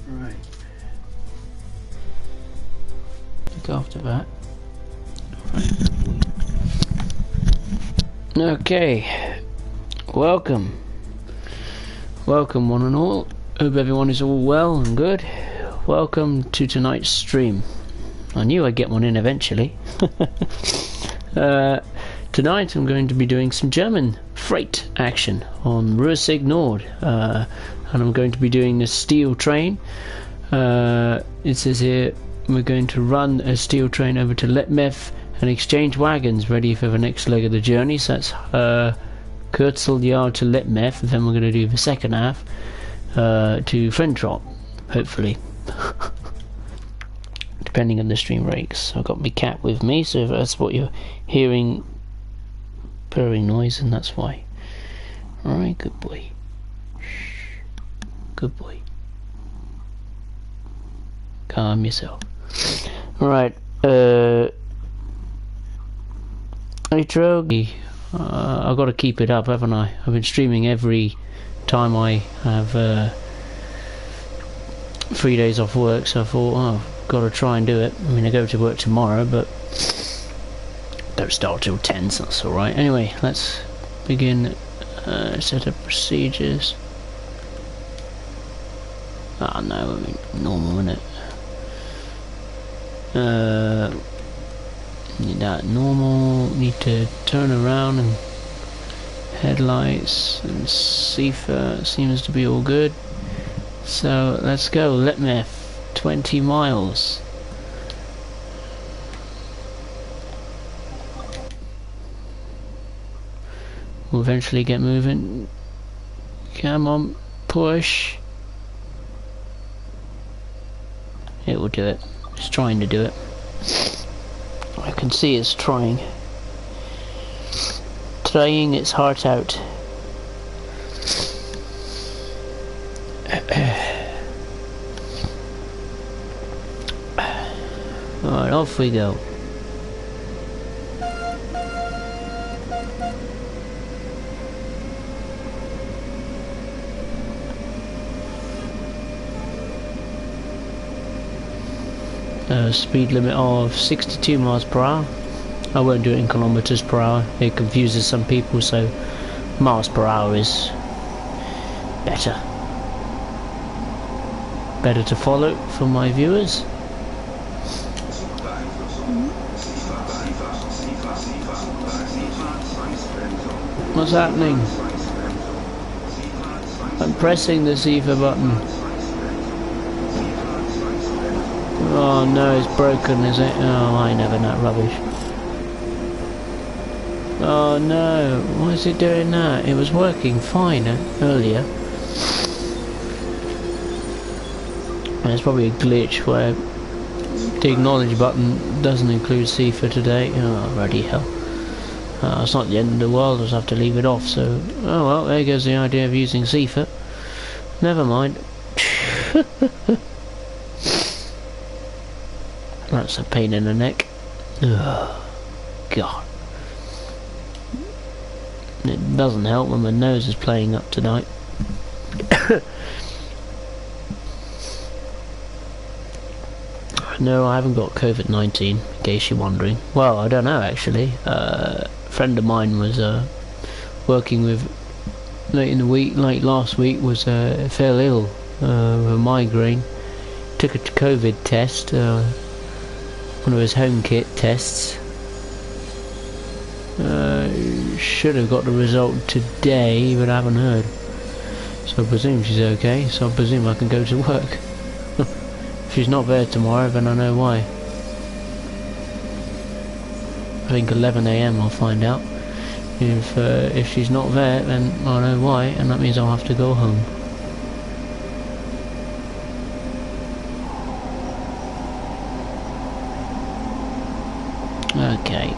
Right. Look after that. Okay. Welcome. Welcome one and all. Hope everyone is all well and good. Welcome to tonight's stream. I knew I'd get one in eventually. Tonight I'm going to be doing some German freight action on Ruhr Sieg Nord. And I'm going to be doing the steel train. It says here we're going to run a steel train over to Letmef and exchange wagons ready for the next leg of the journey. So that's Kurzeljard to Letmef. Then we're going to do the second half to Frentrop, hopefully. Depending on the stream rates. I've got my cat with me, so if that's what you're hearing, purring noise, and that's why. Alright, good boy. Shh. Good boy. Calm yourself. Alright, intro. I've got to keep it up, haven't I? I've been streaming every time I have 3 days off work, so I thought, oh, I've got to try and do it. I mean, I go to work tomorrow, but don't start till 10, so that's alright. Anyway, let's begin. Set up procedures. Ah, no, I mean, normal, isn't it? Need that normal. Need to turn around, and headlights and CIFA seems to be all good. So let's go. Letmef, 20 miles. We'll eventually get moving. Come on, push. It will do it. It's trying to do it. I can see it's trying. Trying its heart out. Alright, off we go. Speed limit of 62 miles per hour. I won't do it in kilometers per hour. It confuses some people, so miles per hour is better. Better to follow for my viewers. What's happening? I'm pressing the CIFA button. Oh no, it's broken, is it? Oh, I never that rubbish. Oh no, why is it doing that? It was working fine earlier. And it's probably a glitch where the acknowledge button doesn't include CIFA today. Oh, bloody hell. It's not the end of the world, I'll just have to leave it off, so... Oh well, there goes the idea of using CIFA. Never mind. That's a pain in the neck. Ugh. God. It doesn't help when my nose is playing up tonight. No, I haven't got COVID-19, in case you're wondering. Well, I don't know actually. A friend of mine was working with late in the week, like last week, was fell ill with a migraine. Took a COVID test. One of his home kit tests. Should have got the result today, but I haven't heard. So I presume she's okay, so I presume I can go to work. If she's not there tomorrow, then I know why. I think 11 AM I'll find out. If she's not there, then I know why, and that means I'll have to go home. Okay.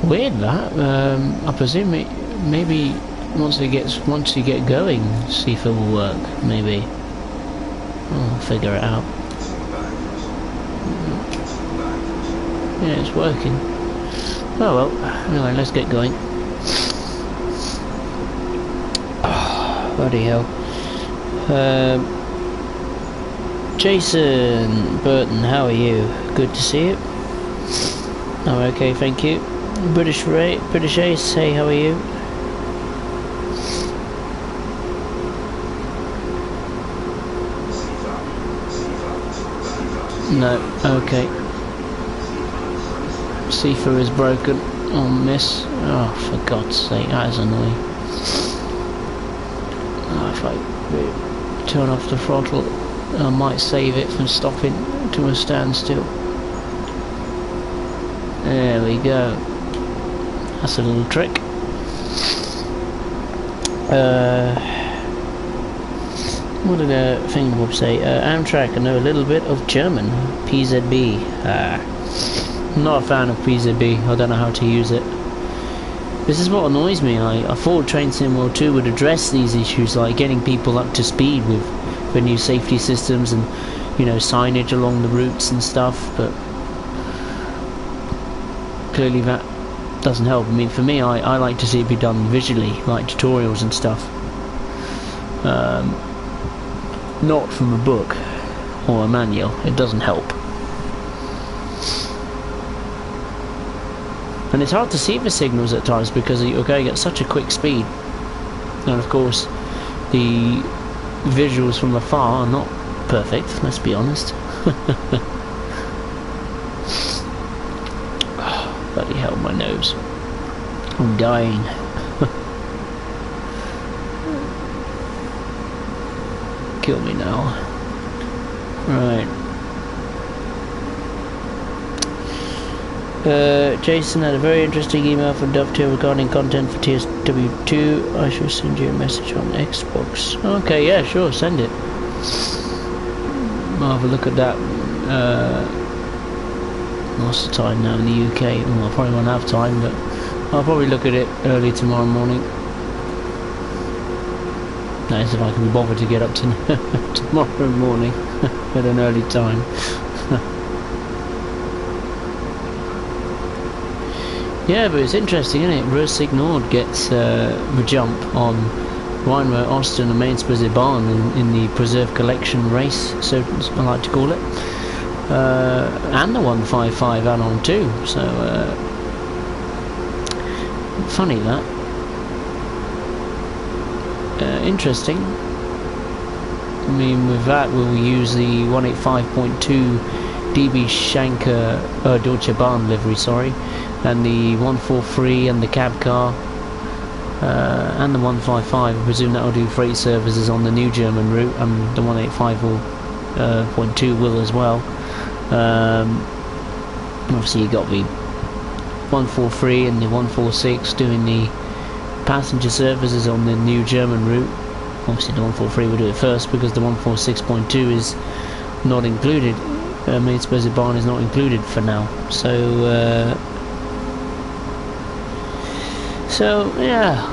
Weird that. I presume it maybe once you get going, CIFA will work. Maybe. I'll figure it out. Yeah, it's working. Oh well. Anyway, let's get going. Oh, bloody hell. Jason Burton, how are you? Good to see you. Oh, okay, thank you. British Ace, hey, how are you? No, okay. FIFA is broken on miss. Oh, for God's sake, that is annoying. Oh, if I turn off the throttle, I might save it from stopping to a standstill. There we go. That's a little trick. What did Fingerbob say? Amtrak, I know a little bit of German. PZB. I'm not a fan of PZB. I don't know how to use it. This is what annoys me. I thought Train Sim World 2 would address these issues, like getting people up to speed with the new safety systems and, you know, signage along the routes and stuff, but clearly that doesn't help. I mean, for me, I like to see it be done visually, like tutorials and stuff. Not from a book or a manual. It doesn't help. And it's hard to see the signals at times because you're going at such a quick speed. And of course, the visuals from afar are not perfect, let's be honest. Oh, bloody hell, my nose. I'm dying. Kill me now. Right. Jason had a very interesting email from Dovetail regarding content for TSW2. I shall send you a message on Xbox. Okay, yeah, sure, send it. I'll have a look at that. What's the time now in the UK? Well, I probably won't have time, but I'll probably look at it early tomorrow morning. That is if I can be bothered to get up to tomorrow morning at an early time. Yeah, but it's interesting, isn't it? Ruhr Sieg Nord gets the jump on Rheinway, Austin and Mainz-Buzzer Bahn in the Preserve Collection race, so I like to call it. And the 155 add-on too, so funny that. Interesting. I mean, with that we'll use the 185.2 DB Schanker Deutsche Bahn livery, sorry, and the 143 and the cab car, and the 155. I presume that will do freight services on the new German route, and the 185.2 will as well. Obviously you got the 143 and the 146 doing the passenger services on the new German route. Obviously the 143 will do it first because the 146.2 is not included. Mainz-Buzzer Bahn is not included for now. So yeah,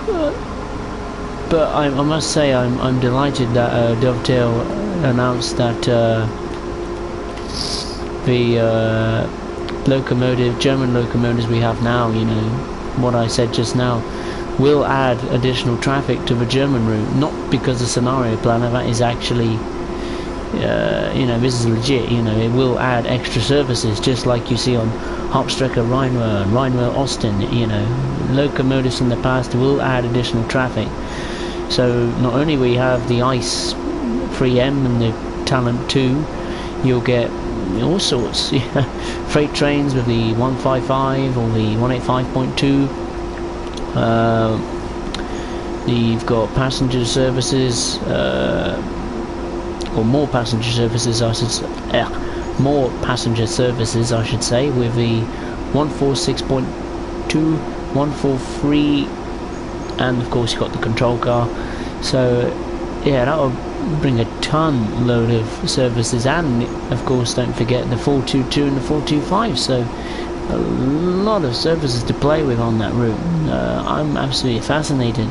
but I must say I'm delighted that Dovetail announced that the German locomotives we have now, you know, what I said just now, will add additional traffic to the German route. Not because the scenario planner, that is actually, you know, this is legit. You know, it will add extra services, just like you see on Hauptstrecke Rheinway and Rheinway Austin. You know, locomotives in the past will add additional traffic. So not only we have the ICE 3M and the Talent 2, you'll get all sorts. Freight trains with the 155 or the 185.2. You've got passenger services, or more passenger services, I should say. More passenger services, I should say, with the 146.2, 143, and of course you've got the control car. So yeah, that'll bring a load of services, and of course don't forget the 422 and the 425. So a lot of services to play with on that route. I'm absolutely fascinated,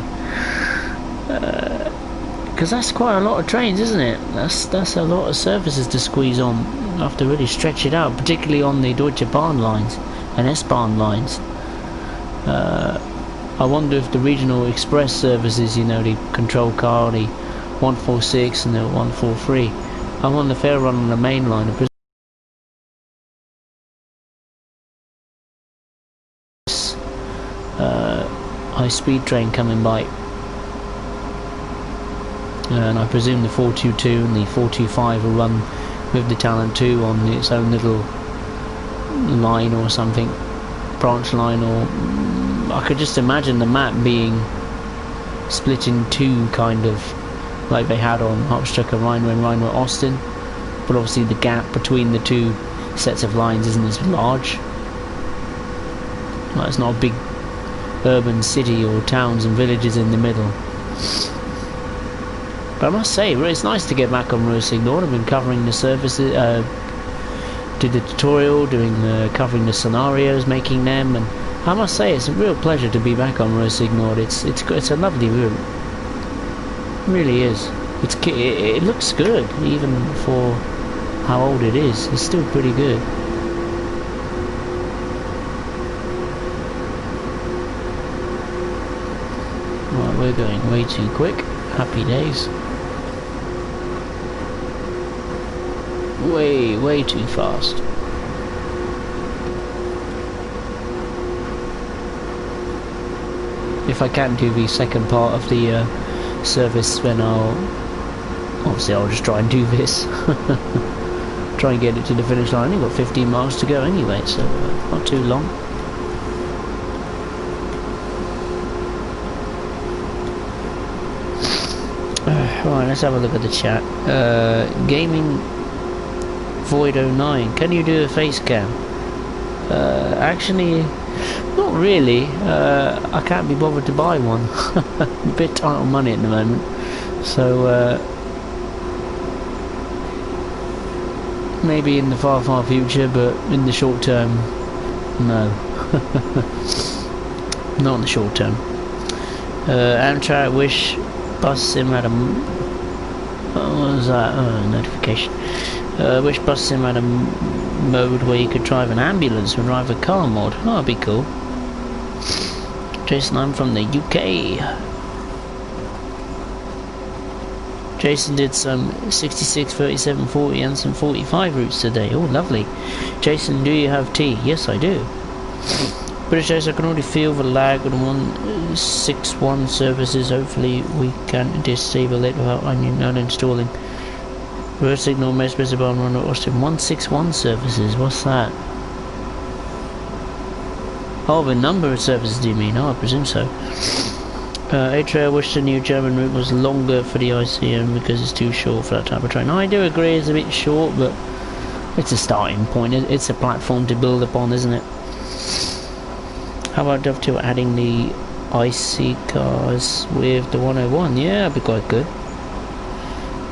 because that's quite a lot of trains, isn't it? That's a lot of services to squeeze on. I have to really stretch it out, particularly on the Deutsche Bahn lines and S-Bahn lines. I wonder if the regional express services, you know, the control car, the 146 and the 143. I'm on the fair run on the main line. High speed train coming by, and I presume the 422 and the 425 will run with the Talent 2 on its own little line or something, branch line, or I could just imagine the map being split in two, kind of like they had on Hauptstrecke Rheinway and Rheinway Austin, but obviously the gap between the two sets of lines isn't as large. Well, it's not a big urban city or towns and villages in the middle. But I must say, it's nice to get back on Ruhr Sieg Nord. I've been covering the services, did the tutorial, covering the scenarios, making them, and I must say it's a real pleasure to be back on Ruhr Sieg Nord. It's a lovely route. It really is. It looks good, even for how old it is. It's still pretty good. Right, we're going way too quick. Happy days. Way too fast. If I can do the second part of the service, then I'll just try and do this. Try and get it to the finish line. I've got 15 miles to go anyway, so not too long. Right, let's have a look at the chat. Gaming Void 09, can you do a face cam? Actually, not really. I can't be bothered to buy one. A bit tight on money at the moment, so maybe in the far future, but in the short term, no. Not in the short term. Amtrak wish bus sim had a what was that? Notification. Wish bus sim had a mode where you could drive an ambulance and drive a car mod. Oh, that'd be cool. Jason, I'm from the UK. Jason did some 66, 37, 40 and some 45 routes today. Oh, lovely. Jason, do you have tea? Yes, I do. British Airways, I can already feel the lag on 161 services. Hopefully we can disable it without uninstalling. Ruhr signal most visible on Austin 161 services. What's that? Oh, the number of services do you mean? Oh, I presume so. A-Trail wish the new German route was longer for the ICM because it's too short for that type of train. I do agree it's a bit short, but it's a starting point. It's a platform to build upon, isn't it? How about Dovetail adding the IC cars with the 101? Yeah, that'd be quite good.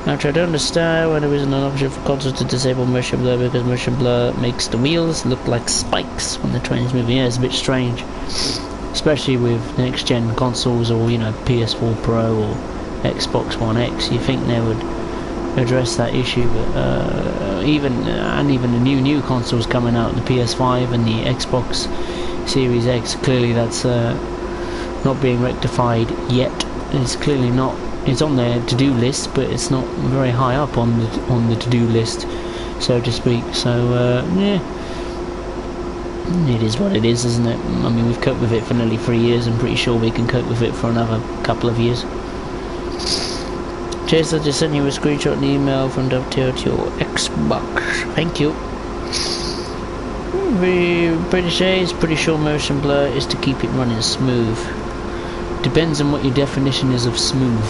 Actually, I don't understand why there isn't an option for consoles to disable motion blur, because motion blur makes the wheels look like spikes when the train's moving. Yeah, it's a bit strange. Especially with next gen consoles, or PS4 Pro or Xbox One X. You think they would address that issue, but even the new consoles coming out, the PS5 and the Xbox Series X, clearly that's not being rectified yet. It's clearly not. It's on their to-do list, but it's not very high up on the to-do list, so to speak. So yeah, it is what it is, isn't it? I mean, we've coped with it for nearly 3 years. I'm pretty sure we can cope with it for another couple of years. Chase, I just sent you a screenshot and email from Dovetail to your Xbox. Thank you. The British Airways, pretty sure motion blur is to keep it running smooth. Depends on what your definition is of smooth.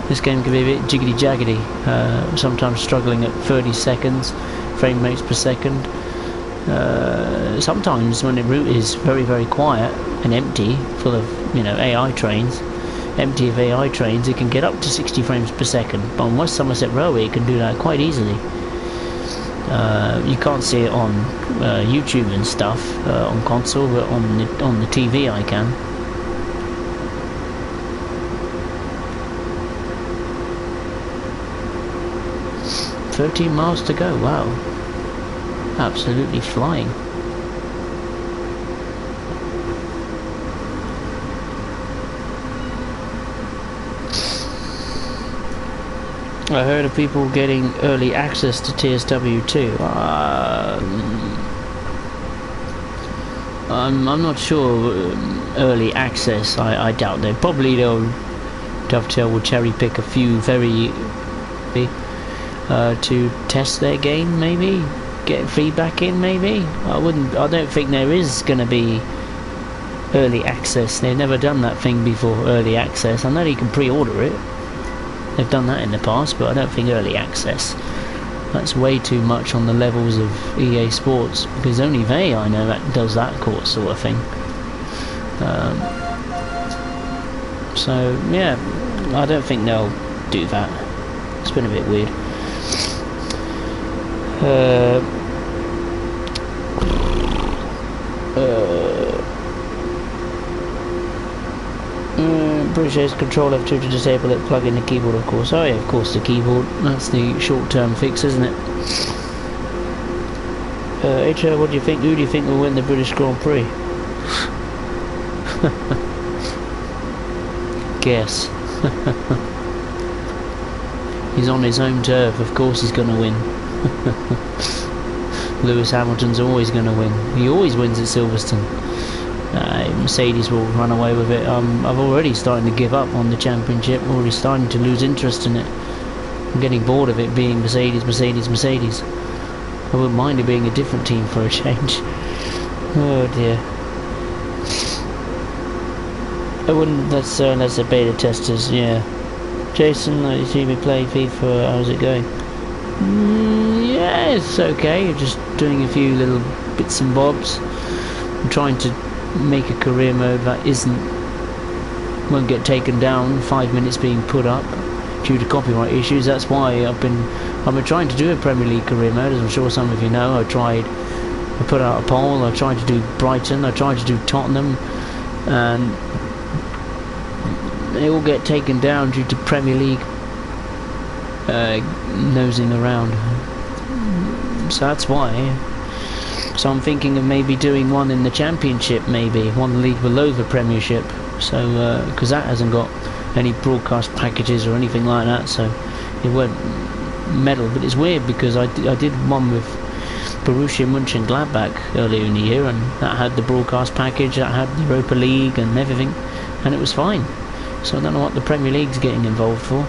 This game can be a bit jiggly jaggedy, sometimes struggling at 30 seconds, frame rates per second. Sometimes when the route is very quiet and empty, full of AI trains, empty of AI trains, it can get up to 60 frames per second. But on West Somerset Railway, it can do that quite easily. You can't see it on YouTube and stuff on console, but on the TV I can. "13 miles to go." Wow, absolutely flying. I heard of people getting early access to TSW2. I'm not sure. Early access, I doubt they. Probably they'll dovetail will cherry pick a few very to test their game, maybe get feedback in. Maybe I don't think there is going to be early access. They've never done that thing before. Early access. I know you can pre-order it. They've done that in the past, but I don't think early access. That's way too much on the levels of EA Sports, because only they, I know, that does that sort of thing. So yeah, I don't think they'll do that. It's been a bit weird. British control F2 to disable it, plug in the keyboard, of course. Oh yeah, of course, the keyboard. That's the short-term fix, isn't it? HR, what do you think? Who do you think will win the British Grand Prix? Guess. He's on his home turf, of course he's going to win. Lewis Hamilton's always going to win. He always wins at Silverstone. Mercedes will run away with it. I've already starting to give up on the championship, already starting to lose interest in it. I'm getting bored of it being Mercedes. I wouldn't mind it being a different team for a change. Oh dear. I wouldn't, that's the beta testers, yeah. Jason, you see me play FIFA, how's it going? Yeah, it's okay, just doing a few little bits and bobs. I'm trying to make a career mode that won't get taken down, 5 minutes being put up due to copyright issues. That's why I've been trying to do a Premier League career mode, as I'm sure some of you know. I put out a poll, I tried to do Brighton, I tried to do Tottenham, and they all get taken down due to Premier League nosing around. So that's why. So I'm thinking of maybe doing one in the Championship, maybe one league below the Premiership. So because that hasn't got any broadcast packages or anything like that, so it won't meddle. But it's weird because I did one with Borussia Mönchengladbach earlier in the year, and that had the broadcast package, that had the Europa League and everything, and it was fine. So I don't know what the Premier League's getting involved for.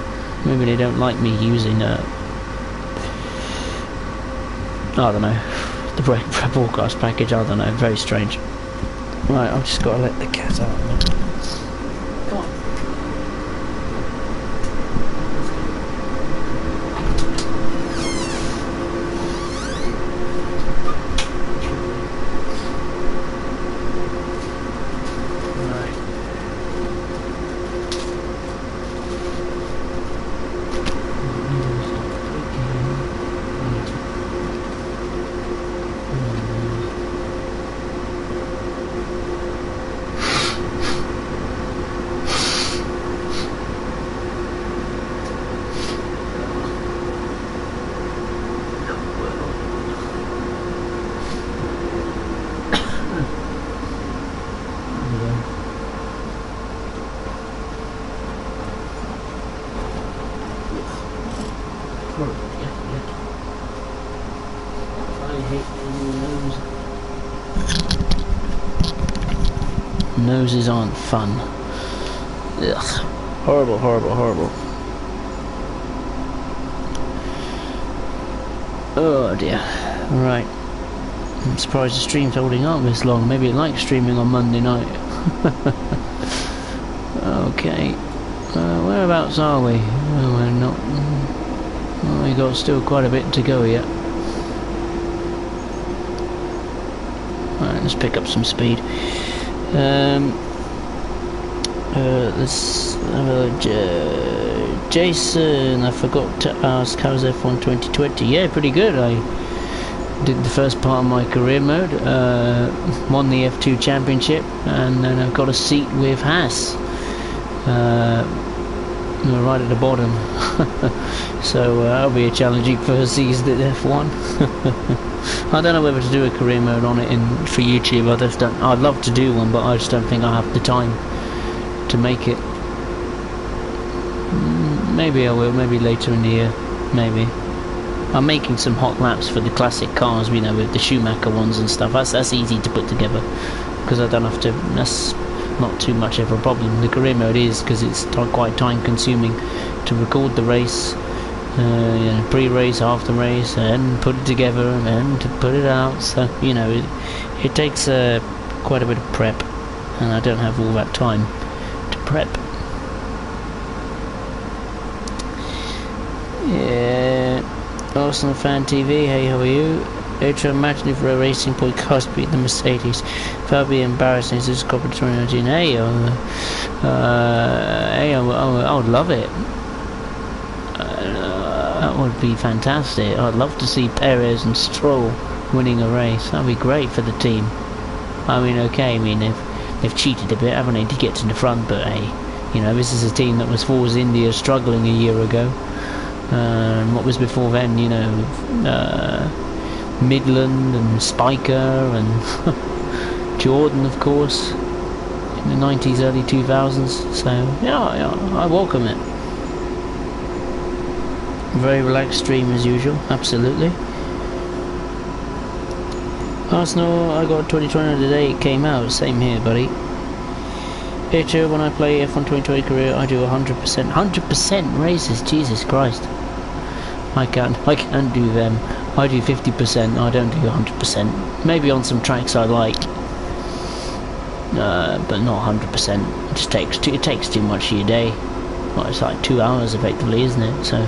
Maybe they don't like me using I don't know, the broadcast package. I don't know, very strange. Right, I've just got to let the cat out. Come on. Noses aren't fun. Ugh. Horrible, horrible, horrible. Oh dear. Right. I'm surprised the stream's holding up this long. Maybe it likes streaming on Monday night. Okay. Whereabouts are we? Oh, we're not. Oh, we got still quite a bit to go yet. Alright, let's pick up some speed. Let's have a Jason, I forgot to ask, how's F1 2020? Yeah, pretty good. I did the first part of my career mode, won the F2 championship, and then I got a seat with Haas. We're right at the bottom. So that'll be a challenging first season at F1. I don't know whether to do a career mode on it for YouTube. I'd love to do one, but I just don't think I have the time to make it. maybe I will, maybe later in the year, maybe. I'm making some hot laps for the classic cars, you know, with the Schumacher ones and stuff. That's easy to put together, because I don't have to, that's not too much of a problem. The career mode is, because it's quite time consuming to record the race, you know, pre-race, after race, and put it together, and then to put it out, so, you know, it takes quite a bit of prep, and I don't have all that time to prep. Yeah, Arsenal Fan TV, hey, how are you? Imagine if a racing podcast beat the Mercedes. That would be embarrassing. This is Copper 2019. Hey, hey, I would love it. That would be fantastic. I'd love to see Perez and Stroll winning a race. That'd be great for the team. I mean, okay, I mean, they've cheated a bit, haven't they, to get to the front, but hey, you know, this is a team that was Forza India struggling a year ago. What was before then, you know, Midland and Spiker and Jordan, of course, in the 90s, early 2000s, so yeah, I welcome it. Very relaxed stream as usual, absolutely. Arsenal, I got 2020 the day it came out, same here, buddy. Picture, when I play F1 2020 career, I do 100% races, Jesus Christ. I can't do them. I do 50%, I don't do 100%. Maybe on some tracks I like, but not 100%. It takes too much of your day. Well, it's like 2 hours effectively, isn't it? So,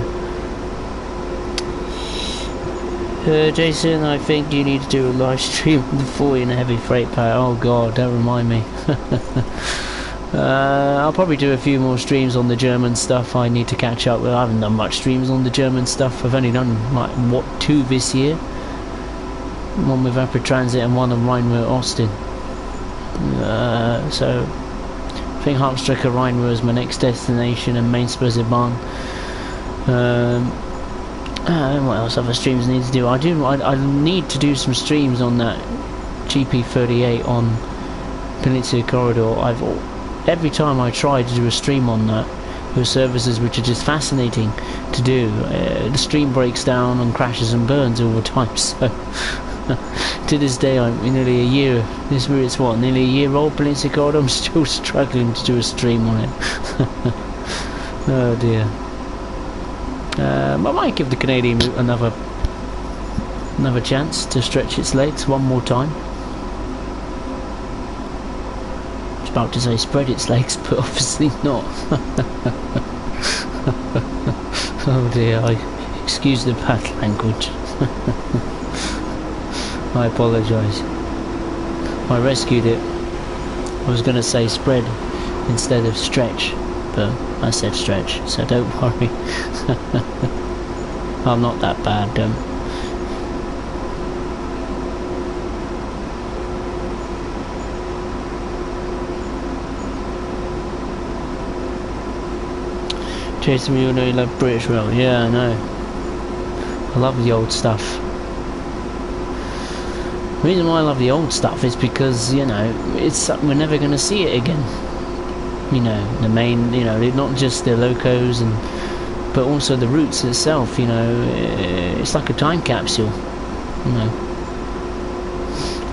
Jason, I think you need to do a live stream of the 40 and a heavy freight power. Oh God, don't remind me. I'll probably do a few more streams on the German stuff. I need to catch up with. I haven't done much streams on the German stuff. I've only done like what, 2 this year. One with Rapid Transit and one on Rhine-Ruhr Austin. So I think Harpstrecker Rhine-Ruhr is my next destination, and Mainz-Brisbane. What else other streams need to do? I need to do some streams on that GP38 on Peninsula Corridor. Every time I try to do a stream on that, there are services which are just fascinating to do. The stream breaks down and crashes and burns all the time, so to this day, I'm nearly a year, it's what, nearly a year old, Peninsula Corridor, I'm still struggling to do a stream on it. Oh dear. I might give the Canadian route another chance to stretch its legs one more time. About to say spread its legs, but obviously not. Oh dear, excuse the bad language. I apologise. I rescued it. I was going to say spread instead of stretch, but I said stretch, so don't worry. I'm not that bad, Jason, you know you love British Rail. Yeah, I know. I love the old stuff. The reason why I love the old stuff is because, you know, we're never going to see it again. You know, the main, you know, not just the locos, but also the routes itself. You know, it's like a time capsule. You know,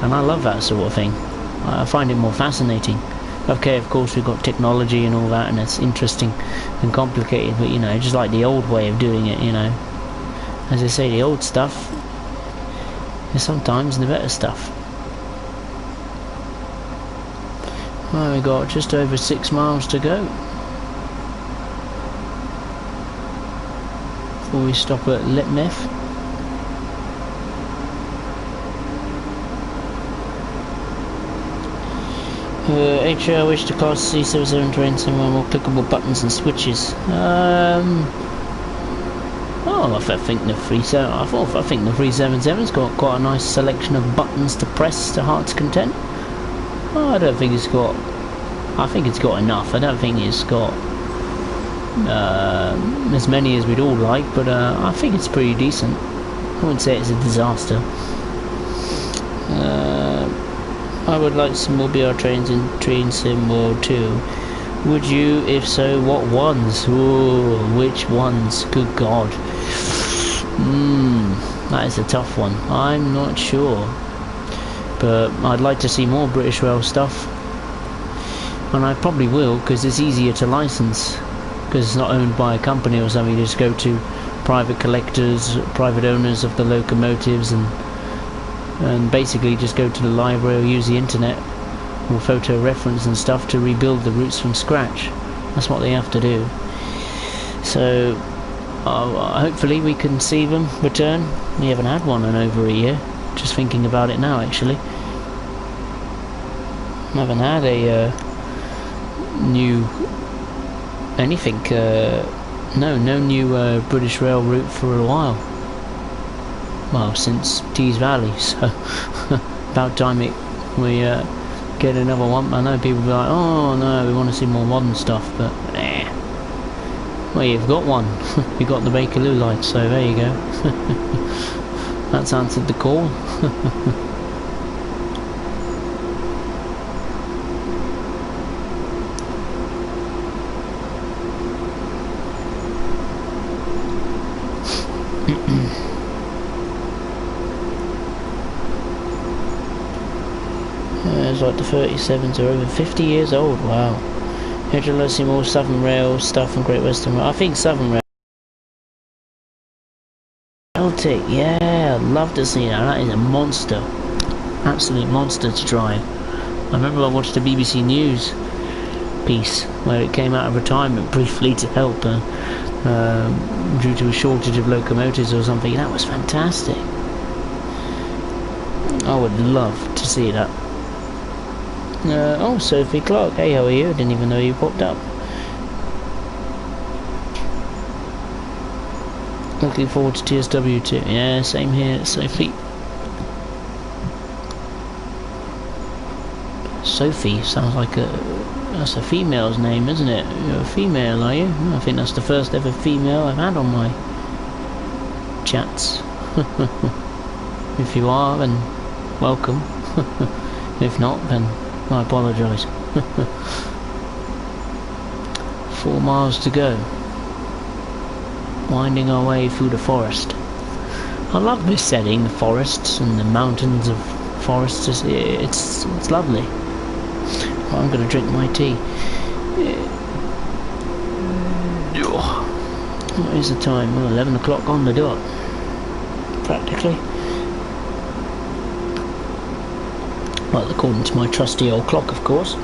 and I love that sort of thing. I find it more fascinating. Okay, of course we've got technology and all that, and it's interesting and complicated, but you know, just like the old way of doing it, you know. As I say, the old stuff is sometimes the better stuff. Well, we got just over 6 miles to go before we stop at Letmeth. I wish the class C77 train some more clickable buttons and switches. Oh, I think the 377's got quite a nice selection of buttons to press to heart's content. Oh, I don't think it's got. I think it's got enough. I don't think it's got as many as we'd all like, but I think it's pretty decent. I wouldn't say it's a disaster. I would like some more BR trains in Train Sim World 2. Would you? If so, what ones? Ooh, which ones? Good God. That is a tough one. I'm not sure. But I'd like to see more British Rail stuff. And I probably will, because it's easier to license. Because it's not owned by a company or something. You just go to private collectors, private owners of the locomotives, and basically just go to the library or use the internet or photo reference and stuff to rebuild the routes from scratch. That's what they have to do. So hopefully we can see them return. We haven't had one in over a year. Just thinking about it now, actually. I haven't had a new anything. No new British Rail route for a while. Well, since Tees Valley. So about time we get another one. I know people be like, oh no, we want to see more modern stuff, but well, you've got one. You've got the Bakerloo lights, so there you go. That's answered the call. It's like the 37s are over 50 years old. Wow. I'd like to see more Southern Rail stuff and Great Western Rail. I think Southern Rail. Celtic, yeah, I'd love to see that. That is a monster. Absolute monster to drive. I remember I watched the BBC News piece where it came out of retirement briefly to help due to a shortage of locomotives or something. That was fantastic. I would love to see that. Oh, Sophie Clark, hey, how are you? I didn't even know you popped up. Looking forward to TSW too. Yeah, same here, Sophie. Sophie sounds like that's a female's name, isn't it? You're a female, are you? I think that's the first ever female I've had on my chats. If you are, then welcome. If not, then I apologise. 4 miles to go. Winding our way through the forest. I love this setting, the forests and the mountains of forests. It's lovely. Well, I'm going to drink my tea. What is the time? Well, 11 o'clock on the dot. Practically. Well, according to my trusty old clock, of course.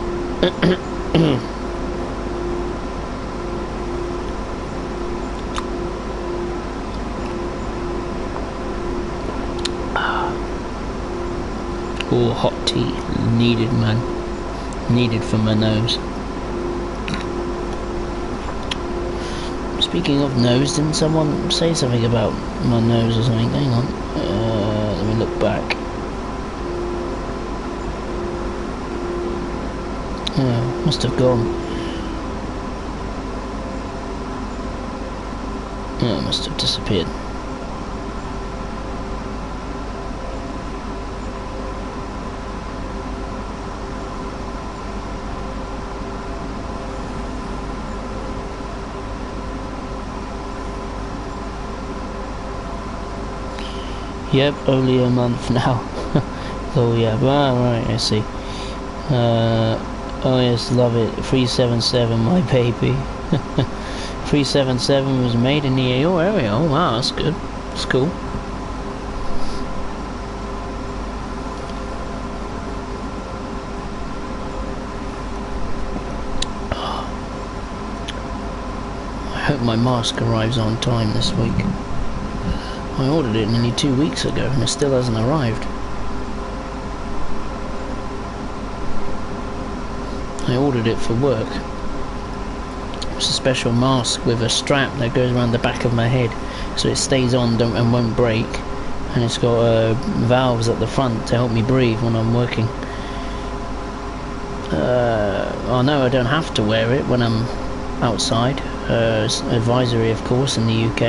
Oh, hot tea. Needed, man. Needed for my nose. Speaking of nose, didn't someone say something about my nose or something? Hang on. Let me look back. Oh, must have gone. Oh, must have disappeared. Yep, only a month now. Oh yeah, right, I see. Oh yes, love it. 377, my baby. 377 was made in your area. Oh wow, that's good. That's cool. I hope my mask arrives on time this week. I ordered it nearly 2 weeks ago and it still hasn't arrived. I ordered it for work. It's a special mask with a strap that goes around the back of my head so it stays on and won't break, and it's got valves at the front to help me breathe when I'm working. Oh no, I don't have to wear it when I'm outside. It's advisory, of course, in the UK,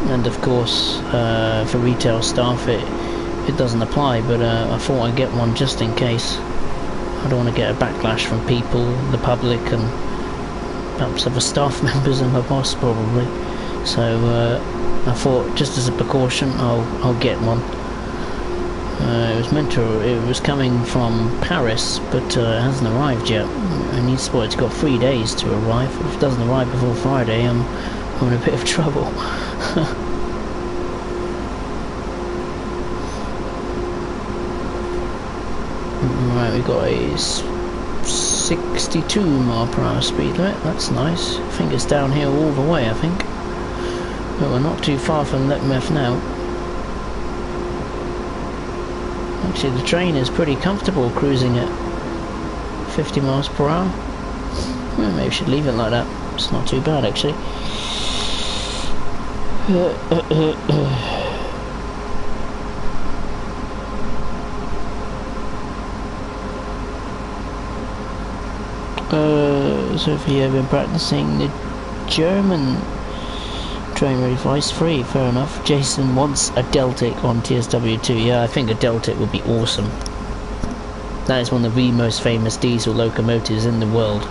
and of course for retail staff it doesn't apply, but I thought I'd get one just in case. I don't want to get a backlash from people, the public, and perhaps other staff members and my boss probably. So I thought, just as a precaution, I'll get one. It was coming from Paris, but it hasn't arrived yet. It's got 3 days to arrive. If it doesn't arrive before Friday, I'm in a bit of trouble. Right, we got a 62 mile per hour speed limit. That's nice. I think it's downhill all the way, I think. But we're not too far from LOCOMOTIVE now. Actually, the train is pretty comfortable cruising at 50 miles per hour. Well, maybe we should leave it like that. It's not too bad, actually. So if you have been practicing the German train ready voice 3, fair enough. Jason wants a Deltic on TSW2. Yeah, I think a Deltic would be awesome. That is one of the most famous diesel locomotives in the world.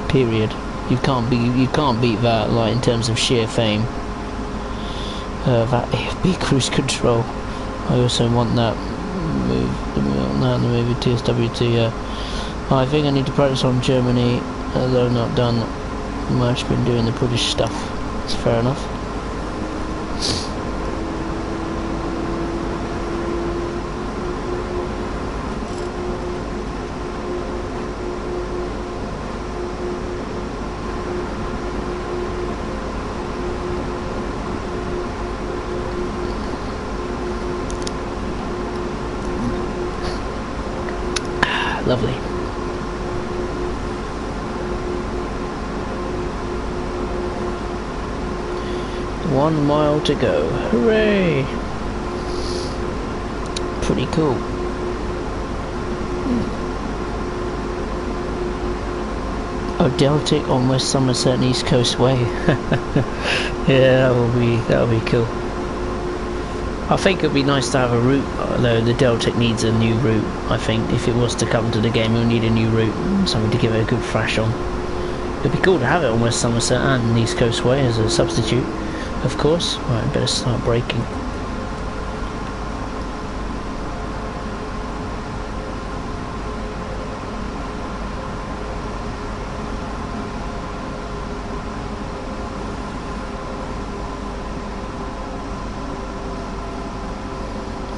Period. You can't beat that, like, in terms of sheer fame. That AFB cruise control. I also want that movie TSW2. Yeah. I think I need to practice on Germany, although not done much. Been doing the British stuff. It's fair enough. Lovely. One mile to go. Hooray! Pretty cool. A Deltic on West Somerset and East Coast Way. Yeah, that'll be cool. I think it'd be nice to have a route, although the Deltic needs a new route. I think if it was to come to the game, it'll need a new route, something to give it a good thrash on. It'd be cool to have it on West Somerset and East Coast Way as a substitute, of course. Right, better start braking.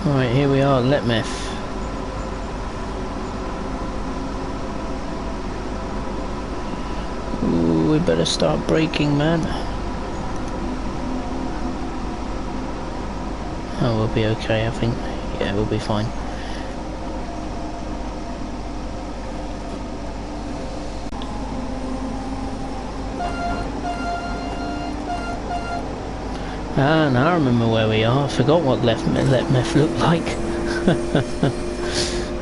Right, here we are, LOCOMOTIVE. Ooh, we better start braking, man. Oh, we'll be okay, I think. Yeah, we'll be fine. Ah, now I remember where we are. I forgot what LOCOMOTIVE looked like.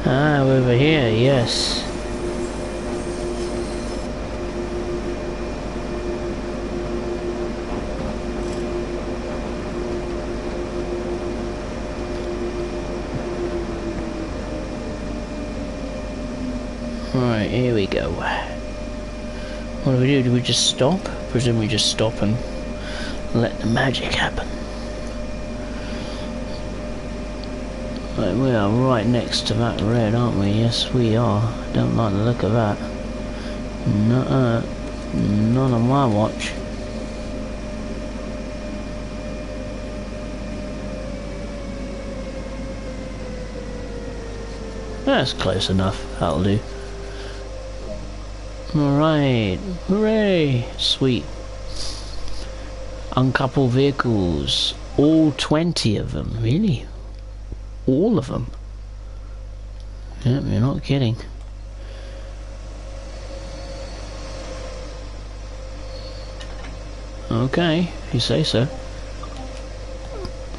Ah, we're over here, yes. Right, here we go. What do we do? Do we just stop? Presume we just stop and let the magic happen. Right, we are right next to that red, aren't we? Yes, we are. Don't like the look of that. Nuh-uh. Not on my watch. That's close enough. That'll do. Alright. Hooray! Sweet. Uncoupled vehicles. All 20 of them. Really? All of them? Yep, you're not kidding. Okay, if you say so.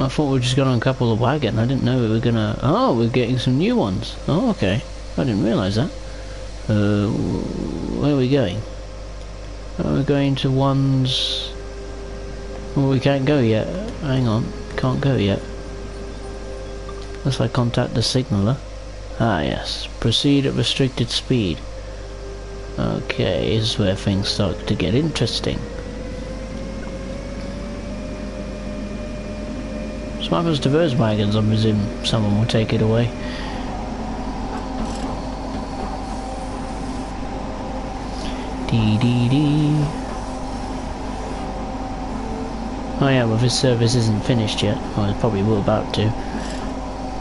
I thought we were just going to uncouple the wagon. I didn't know we were gonna... Oh, we're getting some new ones. Oh, okay. I didn't realise that. Where are we going? We're going to ones... Well, we can't go yet. Hang on. Can't go yet. Unless I contact the signaller. Ah yes, proceed at restricted speed. Okay, this is where things start to get interesting. So what happens to those wagons? I presume someone will take it away. Dee dee dee. Oh yeah, well this service isn't finished yet. Well, it probably will about to.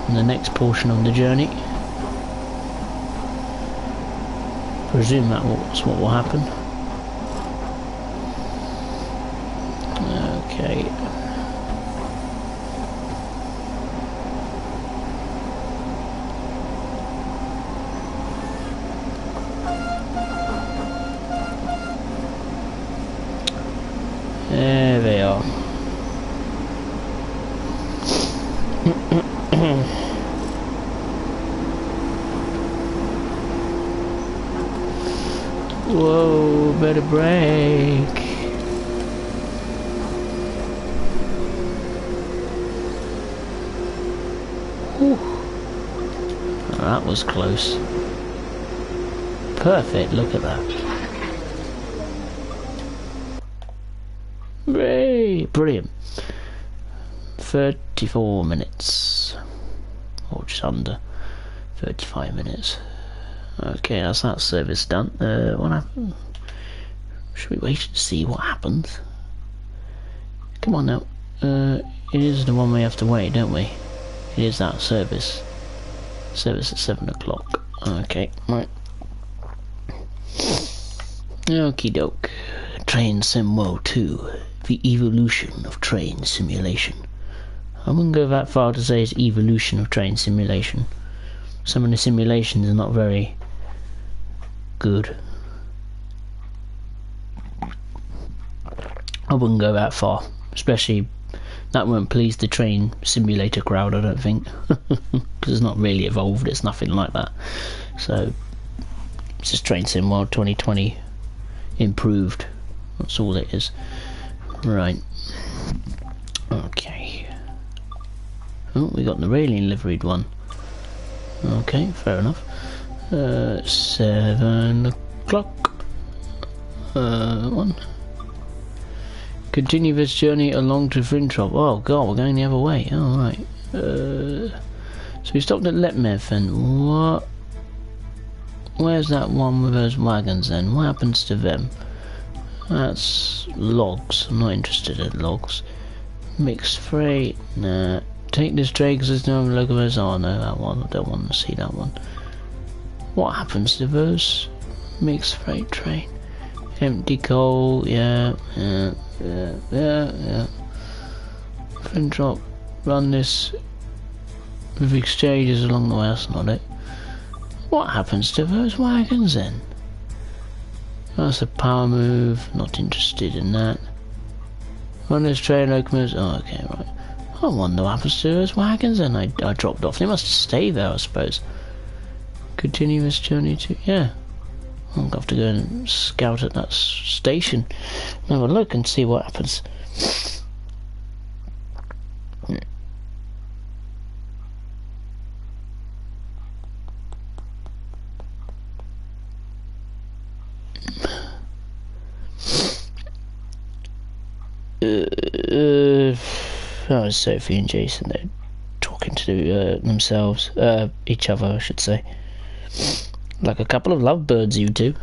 In the next portion of the journey. Presume that's what will happen. Okay. There they are. Whoa, better brake. Whew. That was close. Perfect, look at that. Hooray! Brilliant. 34 minutes. Or just under 35 minutes. Okay, that's that service done. What happened? Should we wait and see what happens? Come on now. It is the one we have to wait, don't we? It is that service. Service at 7 o'clock. Okay, right. Okie doke. Train Sim World 2. The evolution of train simulation. I wouldn't go that far to say it's evolution of train simulation. Some of the simulations are not very good. I wouldn't go that far, especially that won't please the train simulator crowd, I don't think, because it's not really evolved, it's nothing like that. So it's just Train Sim World 2020 improved, that's all it is. Right, okay. Oh, we got the railing liveried one. Okay, fair enough. 7 o'clock. One. Continue this journey along to Frintrop. Oh god, we're going the other way. Oh, right. So we stopped at Letmeth and what? Where's that one with those wagons then? What happens to them? That's logs. I'm not interested in logs. Mixed freight. Nah. Take this train because there's no locomotives. Oh no, that one. I don't want to see that one. What happens to those? Mixed freight train. Empty coal. Yeah. Frintrop. Run this with exchanges along the way. That's not it. What happens to those wagons then? That's a power move. Not interested in that. Run this train locomotives. Oh, okay, right. I wonder what happens to those wagons and I dropped off. They must stay there, I suppose. Continuous journey to... yeah. I'll have to go and scout at that station. Have a look and see what happens. Oh, Sophie and Jason, they're talking to themselves, each other, I should say. Like a couple of lovebirds, you two.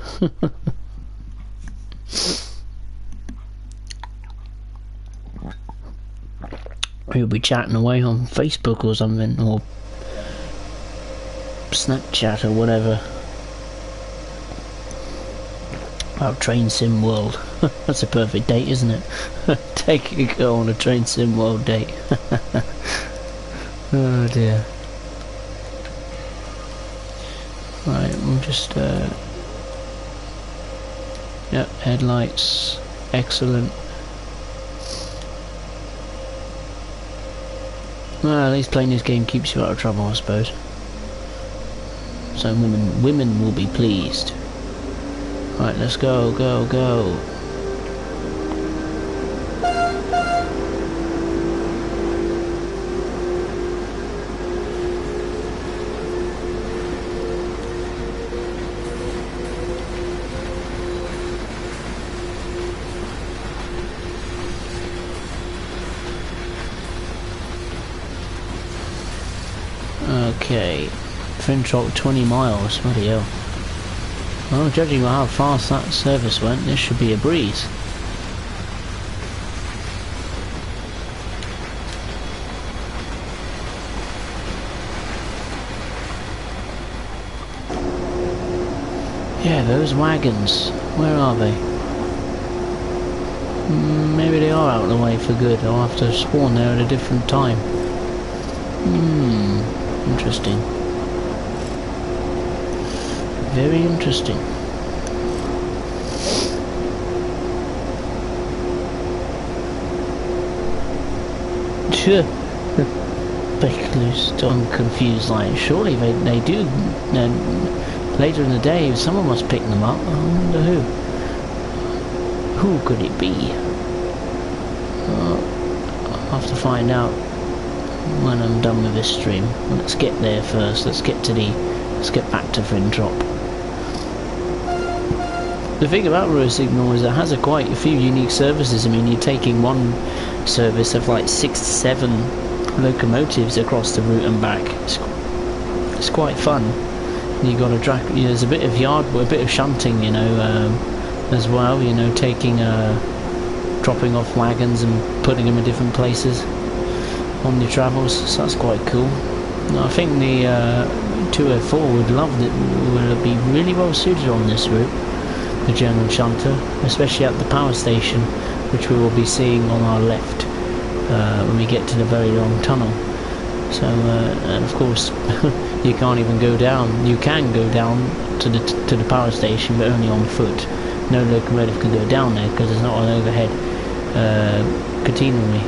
We'll be chatting away on Facebook or something, or Snapchat or whatever. Oh, Train Sim World. That's a perfect date, isn't it? Take a girl on a Train Sim World date. Oh dear. Right, we'll just yep, headlights, excellent. Well, at least playing this game keeps you out of trouble, I suppose. So women will be pleased. Right, let's go, go, go. Okay, Fintrock 20 miles, bloody hell. Well, judging by how fast that service went, this should be a breeze. Yeah, those wagons, where are they? Maybe they are out of the way for good. I'll have to spawn there at a different time. Interesting. Very interesting. Sure. Break loose. I'm confused. Like, surely they do. Later in the day, someone must pick them up. I wonder who. Who could it be? I'll have to find out when I'm done with this stream. Let's get there first. Let's get back to Fintrop. The thing about Ruhr Signal is it has quite a few unique services. I mean, you're taking one service of like 6 to 7 locomotives across the route and back. It's quite fun. You got to drag. There's a bit of yard, a bit of shunting, you know, as well. You know, taking, dropping off wagons and putting them in different places on your travels. So that's quite cool. I think the 204 would love it. Will be really well suited on this route. The German shunter, especially at the power station, which we will be seeing on our left when we get to the very long tunnel. So, and of course, you can't even go down. You can go down to the power station, but only on foot. No locomotive can go down there because there's not an overhead catenary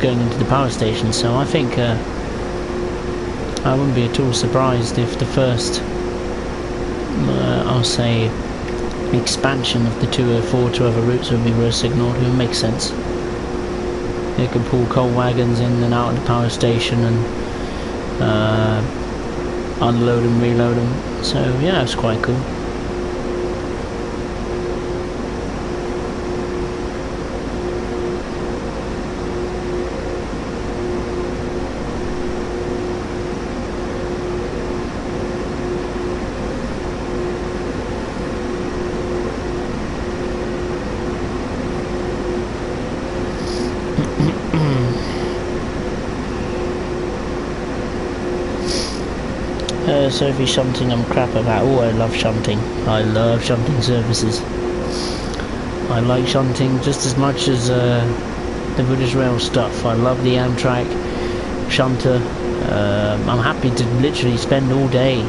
going into the power station. So I think I wouldn't be at all surprised if the first, I'll say, expansion of the 204 to other routes would be Ruhr Signal. It would make sense. They can pull coal wagons in and out of the power station and unload and reload them. So yeah, it's quite cool. Sophie shunting I'm crap about. Oh, I love shunting. I love shunting services. I like shunting just as much as the British Rail stuff. I love the Amtrak shunter. I'm happy to literally spend all day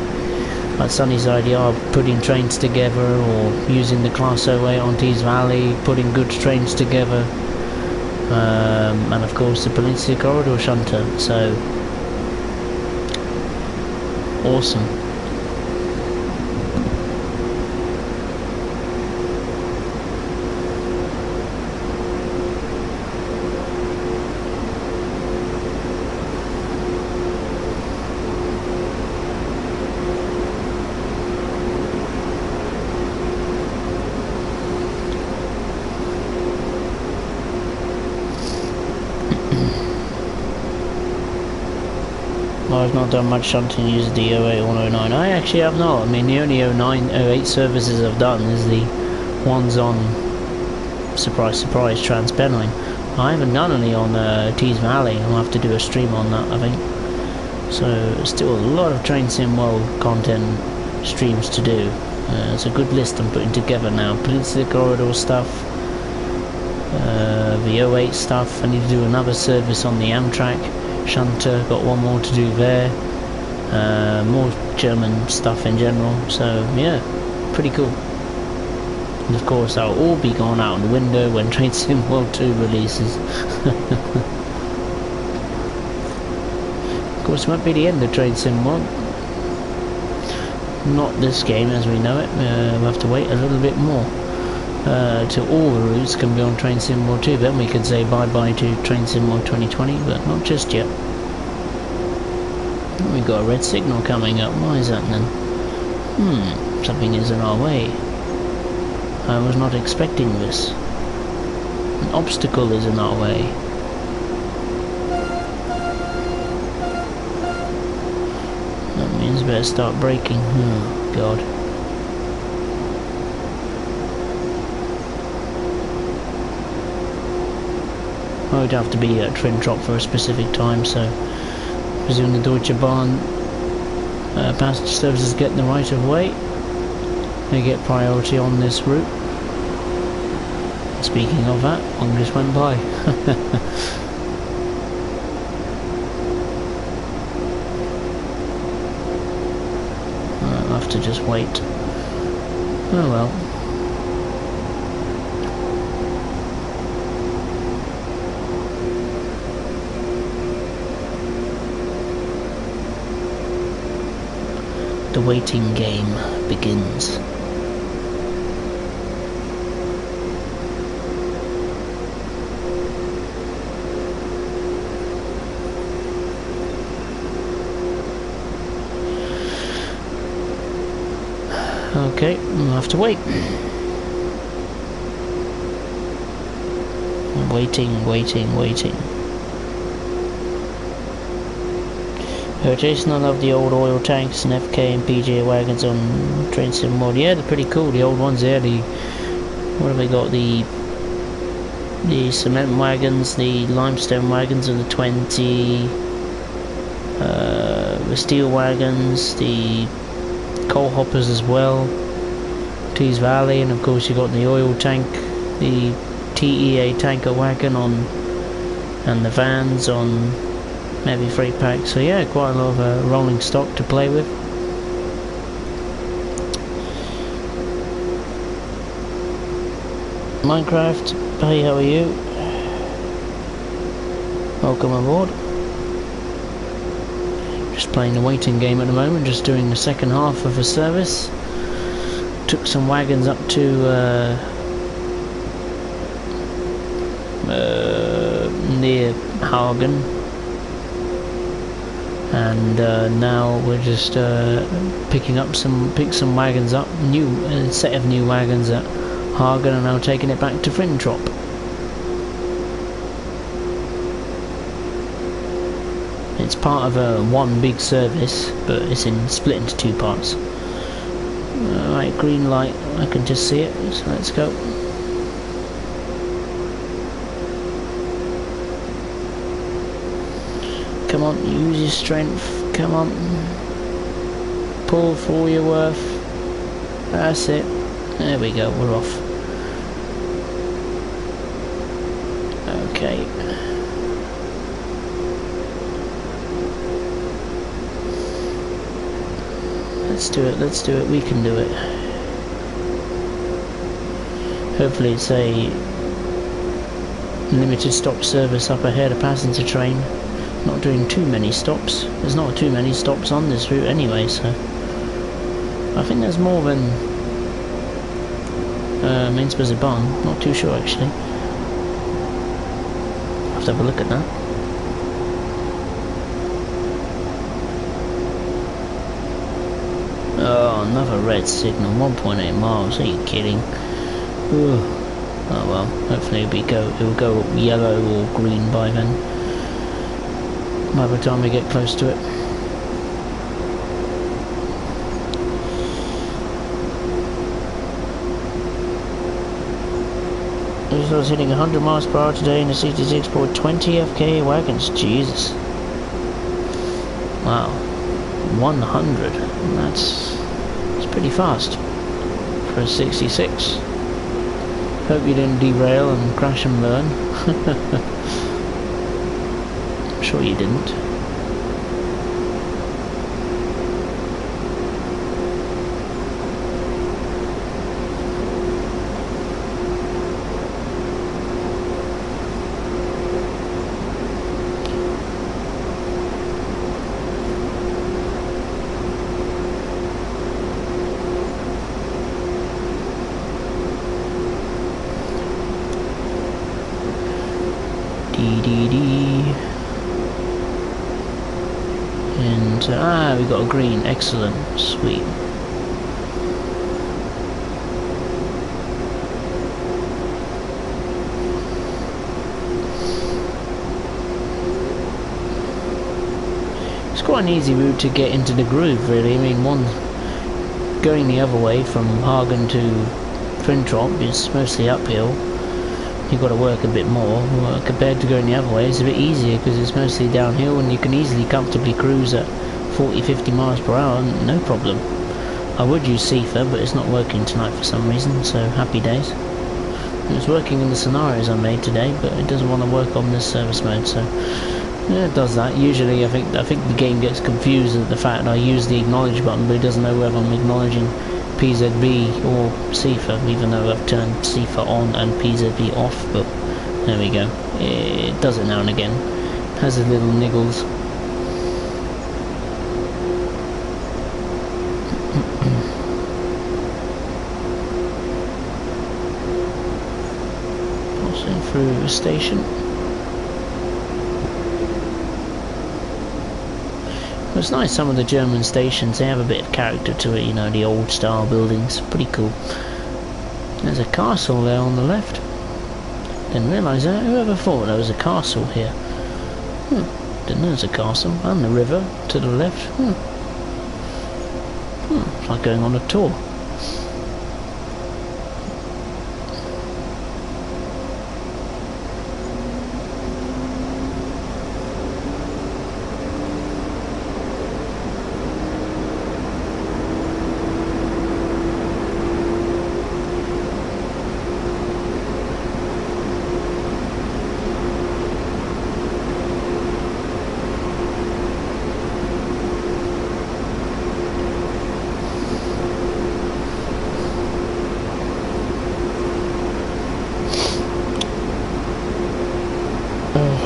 at Sunnyside Yard putting trains together, or using the Class 08 on Tees Valley, putting goods trains together, and of course the Peninsula Corridor shunter. So awesome. I've not done much shunting using the 08 or 09. I actually have not. I mean, the only 09, 08 services I've done is the ones on, surprise, surprise, Transpennine. I haven't done any on Tees Valley. I'll have to do a stream on that, I think. So, still a lot of Train Sim World content streams to do. It's a good list I'm putting together now. Peninsula Corridor stuff, the 08 stuff. I need to do another service on the Amtrak shunter, got one more to do there, more German stuff in general, so yeah, pretty cool. And of course that'll all be gone out the window when Train Sim World 2 releases. Of course it won't be the end of Train Sim 1, not this game as we know it. We'll have to wait a little bit more till all the routes can be on Train Sim World 2, then we can say bye bye to Train Sim World 2020, but not just yet. We've got a red signal coming up. Why is that then? Something is in our way. I was not expecting this. An obstacle is in our way. means better start braking. Oh god. I would have to be at Trenttrop for a specific time, so I presume the Deutsche Bahn passenger services get the right of way. They get priority on this route. Speaking of that, one just went by. I'll have to just wait. Oh well. The waiting game begins. Okay, we'll have to wait. Waiting. Jason, I love the old oil tanks and FK and PJ wagons on Train Sim mod. Yeah, they're pretty cool, the old ones there. What have they got? The cement wagons, the limestone wagons and the 20, the steel wagons, the coal hoppers as well, Tees Valley, and of course you got the oil tank, the TEA tanker wagon on, and the vans on heavy freight pack. So yeah, quite a lot of rolling stock to play with. Minecraft, hey, how are you? Welcome aboard. Just playing the waiting game at the moment, just doing the second half of a service. Took some wagons up to near Hagen, and now we're just pick some wagons up, a set of new wagons at Hagen, and now taking it back to Frintrop. It's part of one big service, but it's split into two parts. Alright, green light, I can just see it, so let's go. Come on, use your strength, come on. Pull for all you're worth. That's it. There we go, we're off. Okay. Let's do it, we can do it. Hopefully it's a limited stop service up ahead, a passenger train. Not doing too many stops. There's not too many stops on this route anyway, so I think there's more than Mainz Bahn. Not too sure actually. I'll have to have a look at that. Oh, another red signal, 1.8 miles, are you kidding? Ooh. Oh well, hopefully it'll go yellow or green by then. By the time we get close to it. I was hitting 100 miles per hour today in the 66.20 FK wagons, Jesus. Wow. 100, that's pretty fast for a 66. Hope you didn't derail and crash and burn. I'm sure you didn't. And we got a green, excellent, sweet. quite an easy route to get into the groove, really. I mean, one going the other way from Hagen to Frintrop is mostly uphill. You've got to work a bit more, compared to going the other way. It's a bit easier because it's mostly downhill and you can easily comfortably cruise at 40-50 miles per hour, no problem. I would use FIFA, but it's not working tonight for some reason, so happy days. It's working in the scenarios I made today, but it doesn't want to work on this service mode, so yeah, it does that. Usually I think the game gets confused at the fact that I use the acknowledge button, but it doesn't know whether I'm acknowledging PZB or FIFA, even though I've turned FIFA on and PZB off. But there we go, it does it now and again. It has its little niggles. Passing through the station. It's nice, some of the German stations, they have a bit of character to it, you know, the old style buildings, pretty cool. There's a castle there on the left. Didn't realise that, whoever thought there was a castle here? Didn't know there was a castle, and the river to the left. It's like going on a tour.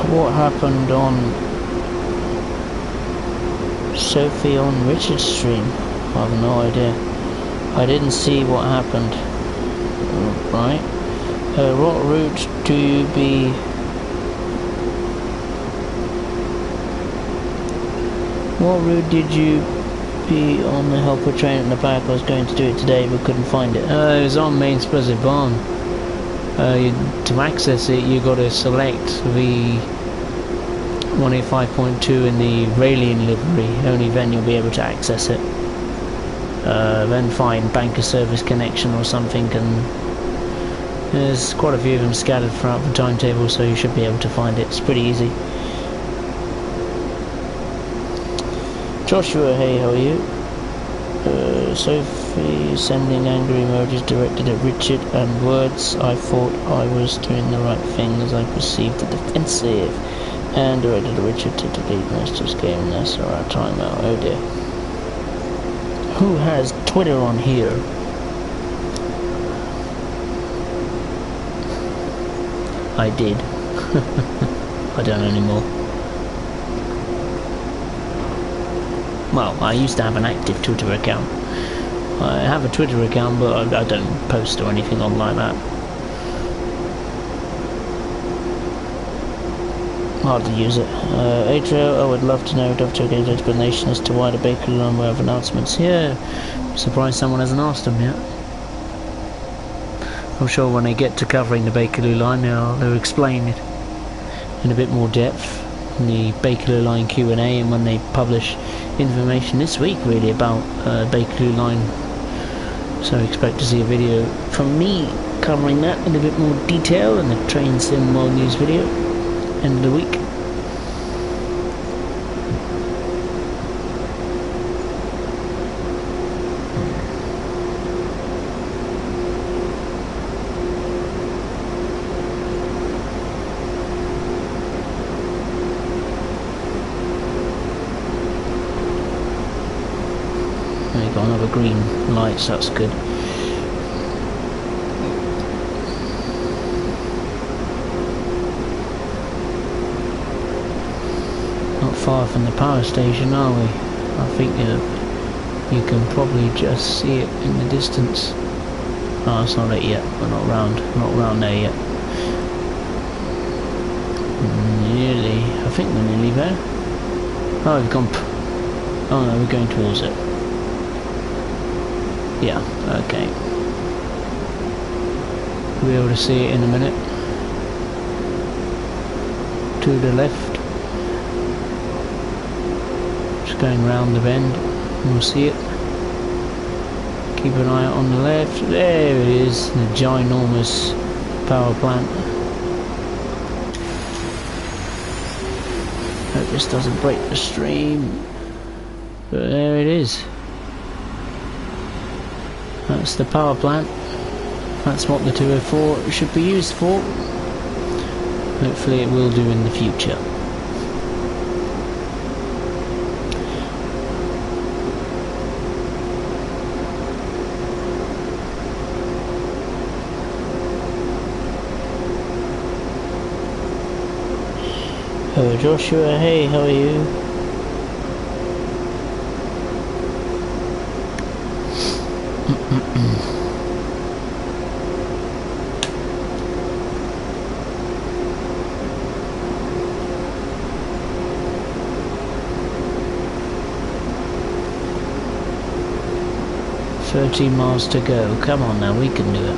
What happened on Sophie on Richard's stream? I have no idea. I didn't see what happened. Right. What route do you be? What route did you be on the helper train at the back? I was going to do it today but couldn't find it. It was on Main Explosive Barn. To access it, you got to select the 185.2 in the Raelian livery. Only then you'll be able to access it. Then find banker service connection or something, and there's quite a few of them scattered throughout the timetable, so you should be able to find it. It's pretty easy. Joshua, hey, how are you? Sophie sending angry emojis directed at Richard and words. I thought I was doing the right thing as I perceived the defensive, and directed at Richard to delete most of this game and that's our timeout. Oh dear. Who has Twitter on here? I did. I don't anymore. Well, I used to have an active Twitter account. I have a Twitter account, but I don't post or anything on like that. Hard to use it. Adriel, I would love to know Dr. Gate's explanation as to why the bakery line will have announcements. Yeah, I'm surprised someone hasn't asked them yet. I'm sure when they get to covering the Bakerloo line, they'll explain it in a bit more depth in the Bakerloo line Q&A, and when they publish information this week really about Bakerloo line. So expect to see a video from me covering that in a bit more detail, and the Train Sim World News video end of the week. Got another green light, so that's good. Not far from the power station, are we? I think you can probably just see it in the distance. Oh, it's not it yet. We're not round there yet. Nearly. I think we're nearly there. Oh, we've gone. Oh no, we're going towards it. Yeah, okay. We'll be able to see it in a minute. To the left. Just Just going round the bend, we'll see it. Keep an eye out on the left. There it is, the ginormous power plant. Hope this doesn't break the stream. But there it is. That's the power plant. That's what the 204 should be used for. Hopefully it will do in the future. Hello Joshua, hey, how are you? 13 miles to go. Come on now, we can do it.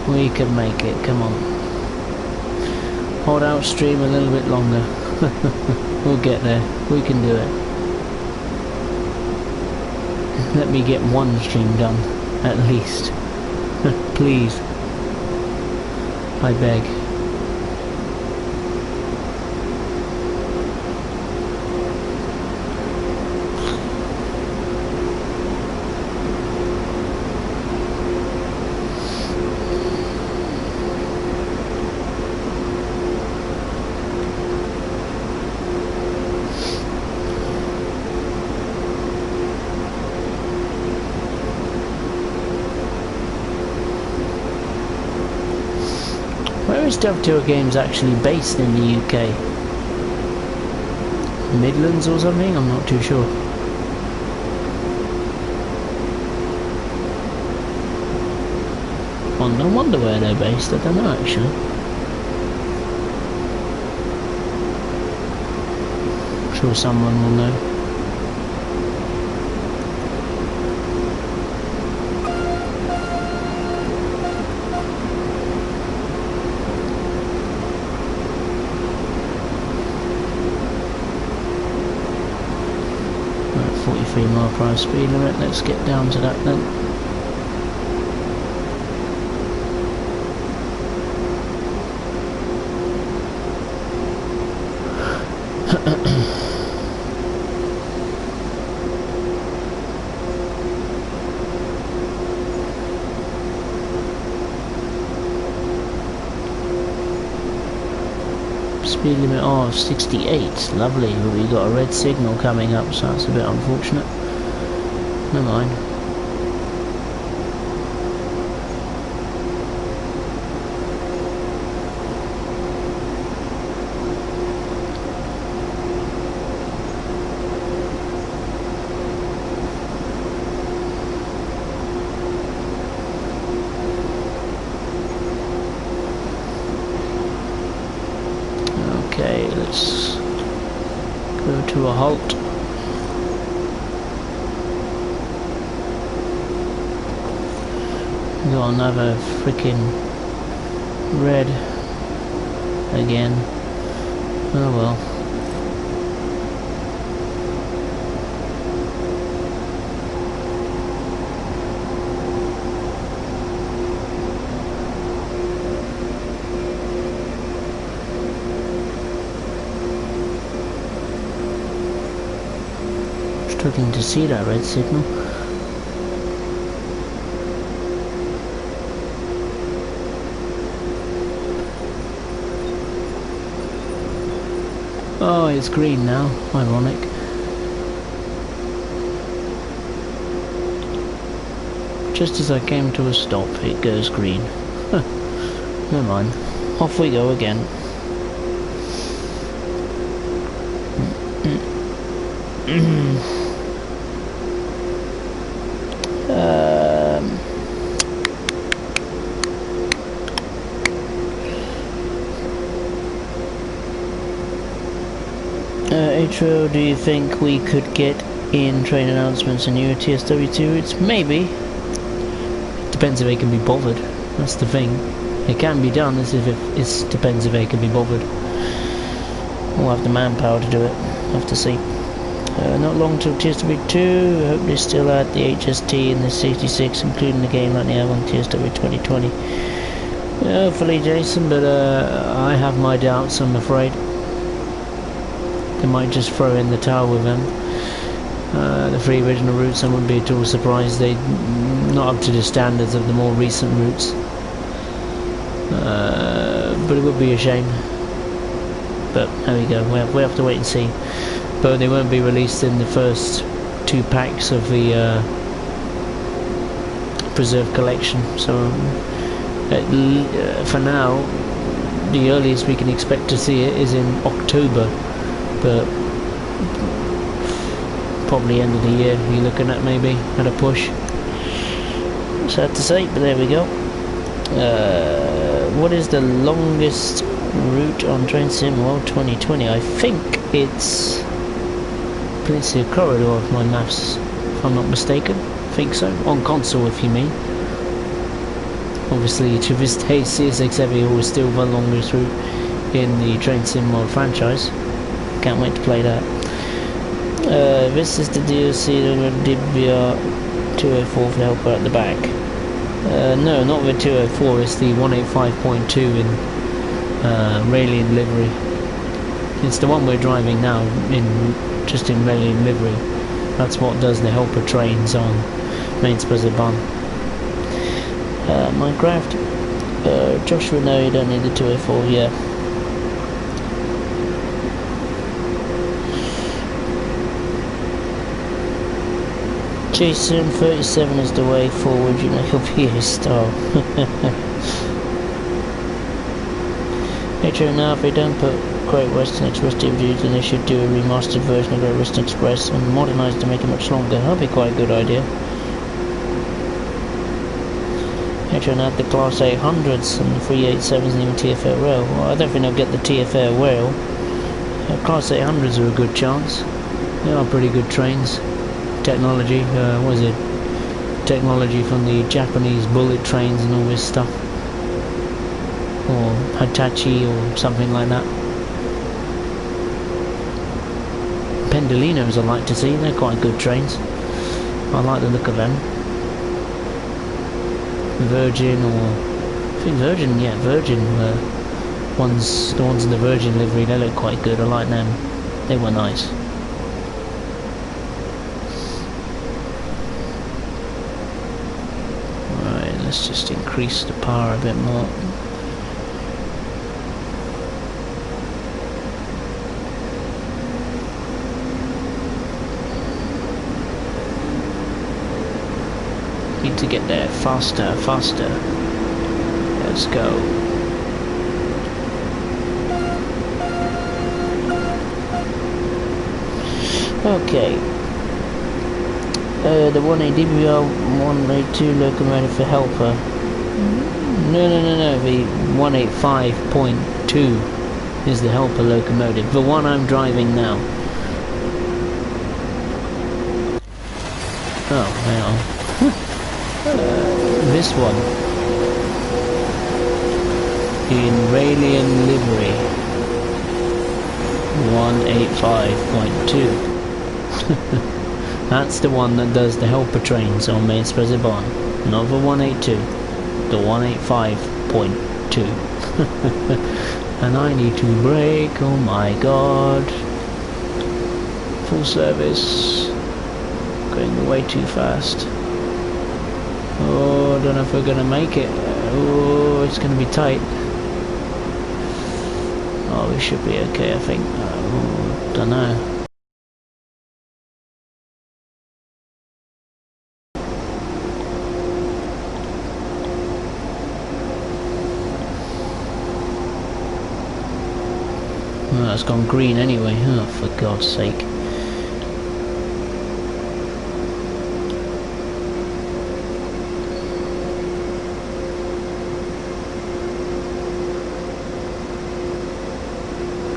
We can make it, come on. Hold out stream a little bit longer. We'll get there. We can do it. Let me get one stream done, at least. Please. I beg. Where is Dovetail Games actually based in the UK? Midlands or something? I'm not too sure. I wonder where they're based, I don't know actually. I'm sure someone will know. Right, 43 mile per hour speed limit, let's get down to that then. Speed limit of 68, lovely, but we got a red signal coming up, so that's a bit unfortunate. Never mind. Okay, let's go to a halt. Got another freaking red again. Oh well. Struggling to see that red signal. Oh, it's green now. Ironic. Just as I came to a stop, it goes green. Never mind. Off we go again. Atro, do you think we could get in train announcements and new TSW2? It's maybe. Depends if they can be bothered. That's the thing. It can be done, as if it depends if they can be bothered. We'll have the manpower to do it. Have to see. Not long till TSW2. I hope they still add the HST and the 66, including the game like they have on TSW 2020. Hopefully, Jason, but I have my doubts, I'm afraid. They might just throw in the towel with them. The 3 original routes, I wouldn't be at all surprised. They're not up to the standards of the more recent routes. But it would be a shame. But there we go, we have to wait and see. But they won't be released in the first 2 packs of the Preserve Collection. So for now, the earliest we can expect to see it is in October. But probably end of the year you're looking at, maybe at a push. Sad to say, but there we go. What is the longest route on Train Sim World 2020? I think it's Peninsula Corridor, if my maths, if I'm not mistaken. I think so. On console, if you mean. Obviously, to this day, CSX Heavy is still the longest route in the Train Sim World franchise. Can't wait to play that. This is the DLC with DBR 204 for helper at the back. No, not the 204, it's the 185.2 in Raelian livery. It's the one we're driving now, just in Raelian livery. That's what does the helper trains on Main Bahn. Minecraft. Joshua, no, you don't need the 204, yeah. Jason, 37 is the way forward, you know you'll be a star. Metro now, if they don't put Great Western Express DVDs, then they should do a remastered version of Great Western Express and modernise to make it much longer. That'd be quite a good idea. Metro now the Class 800s and the 387s and even TFL rail. Well, I don't think they'll get the TFL rail. Class 800s are a good chance. They are pretty good trains. Technology, what is it? Technology from the Japanese bullet trains and all this stuff. Or Hitachi or something like that. Pendolinos I like to see, they're quite good trains. I like the look of them. Virgin or... I think Virgin, yeah, Virgin the ones in the Virgin livery, they look quite good, I like them. They were nice. Let's just increase the power a bit more. Need to get there faster, faster. Let's go. Okay. The 180BR 182 locomotive for helper. No, the 185.2 is the helper locomotive, the one I'm driving now. Oh, hang on. This one. In Raelian livery. 185.2. That's the one that does the helper trains on Main Bahn, not the 182, the 185.2. And I need to brake, oh my god. Full service. Going way too fast. Oh, I don't know if we're going to make it. Oh, it's going to be tight. Oh, we should be okay, I think. Oh, don't know. Oh, it's gone green anyway. Oh, for God's sake.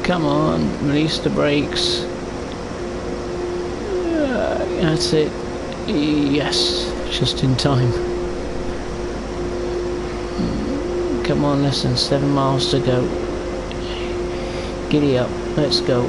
Come on, release the brakes. That's it. Yes, just in time. Come on, less than 7 miles to go. Giddy up, let's go.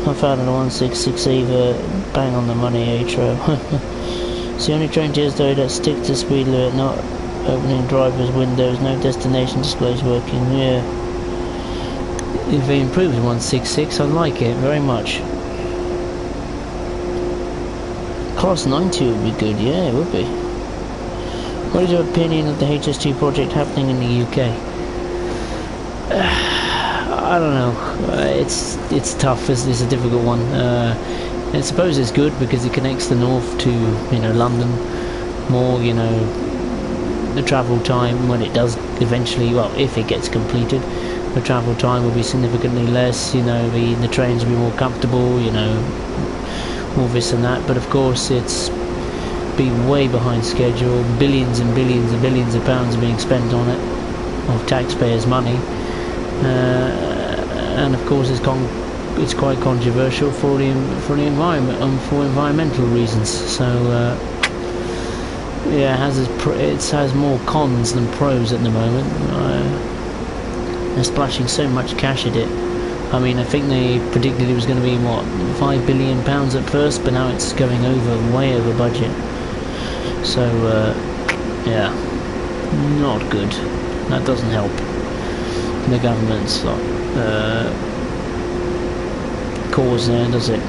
I found a 166 Eva, bang on the money, Atro. It's the only train TSW that sticks to speed limit, not opening driver's windows, no destination displays working. Yeah. If they improved 166, I like it very much. Class 90 would be good, yeah, it would be. What is your opinion of the HS2 project happening in the UK? I don't know. It's tough. It's a difficult one. I suppose it's good because it connects the north to London more. The travel time when it does eventually, well, if it gets completed, the travel time will be significantly less. The trains will be more comfortable. All this and that. But of course, it's been way behind schedule. Billions and billions and billions of pounds are being spent on it, of taxpayers' money. And of course it's quite controversial for the environment and for environmental reasons. So yeah, it has more cons than pros at the moment. They're splashing so much cash at it. I mean, I think they predicted it was going to be what, £5 billion at first, but now it's going way over budget. So yeah, not good. That doesn't help the government's cause there, does it?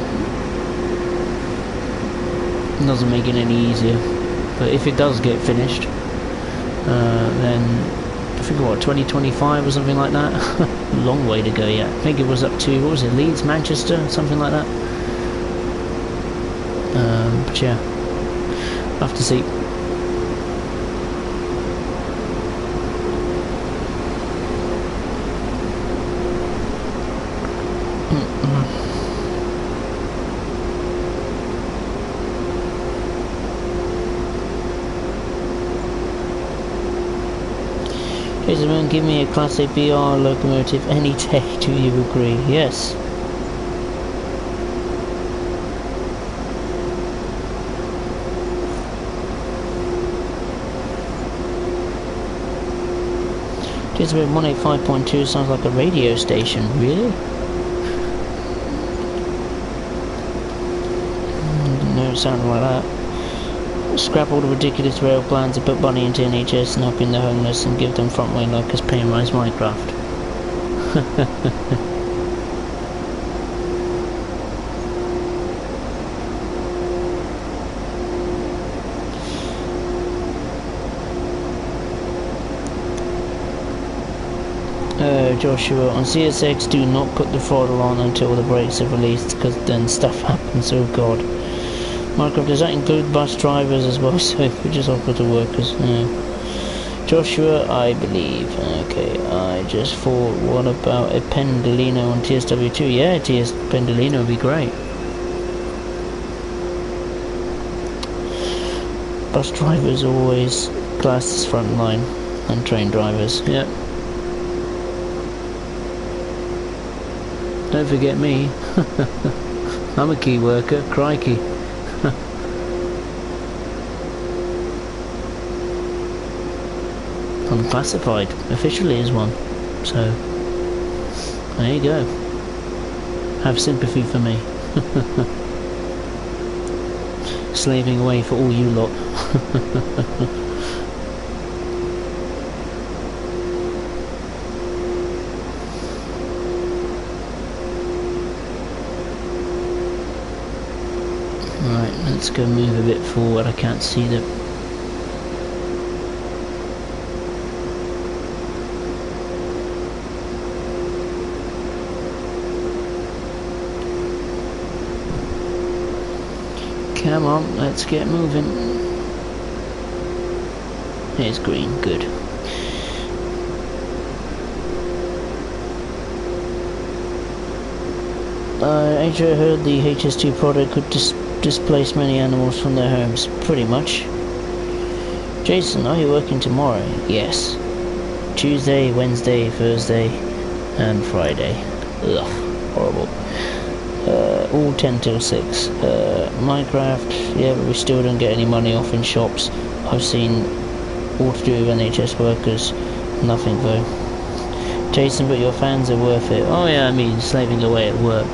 Doesn't make it any easier. But if it does get finished, then I think what, 2025 or something like that. Long way to go yet. I think it was up to, what was it, Leeds, Manchester, something like that. But yeah, we'll have to see. Jason, give me a Class A BR locomotive any day, do you agree? Yes. Jason, 185.2 sounds like a radio station, really? No, it sounded like that. Scrap all the ridiculous rail plans and put money into NHS and helping the homeless and give them front wing like us pay and rise Minecraft. Joshua, on CSX do not put the throttle on until the brakes are released, because then stuff happens, oh god. Minecraft, does that include bus drivers as well? So if we just offer to workers. Joshua, I believe. Okay, I just thought, what about a Pendolino on TSW2? Yeah, Pendolino would be great. Bus drivers are always classed as frontline, and train drivers. Yeah. Don't forget me. I'm a key worker, crikey. I'm classified officially as one, so there you go. Have sympathy for me. Slaving away for all you lot. Right, let's go move a bit forward. I can't see the... Come on, let's get moving. Here's green, good. I heard the HS2 product could displace many animals from their homes, pretty much. Jason, are you working tomorrow? Yes. Tuesday, Wednesday, Thursday, and Friday. Ugh, horrible. All 10 till 6. Minecraft, yeah, but we still don't get any money off in shops. I've seen all to do with NHS workers, nothing though. Jason, but your fans are worth it. Oh yeah, I mean, slaving away at work.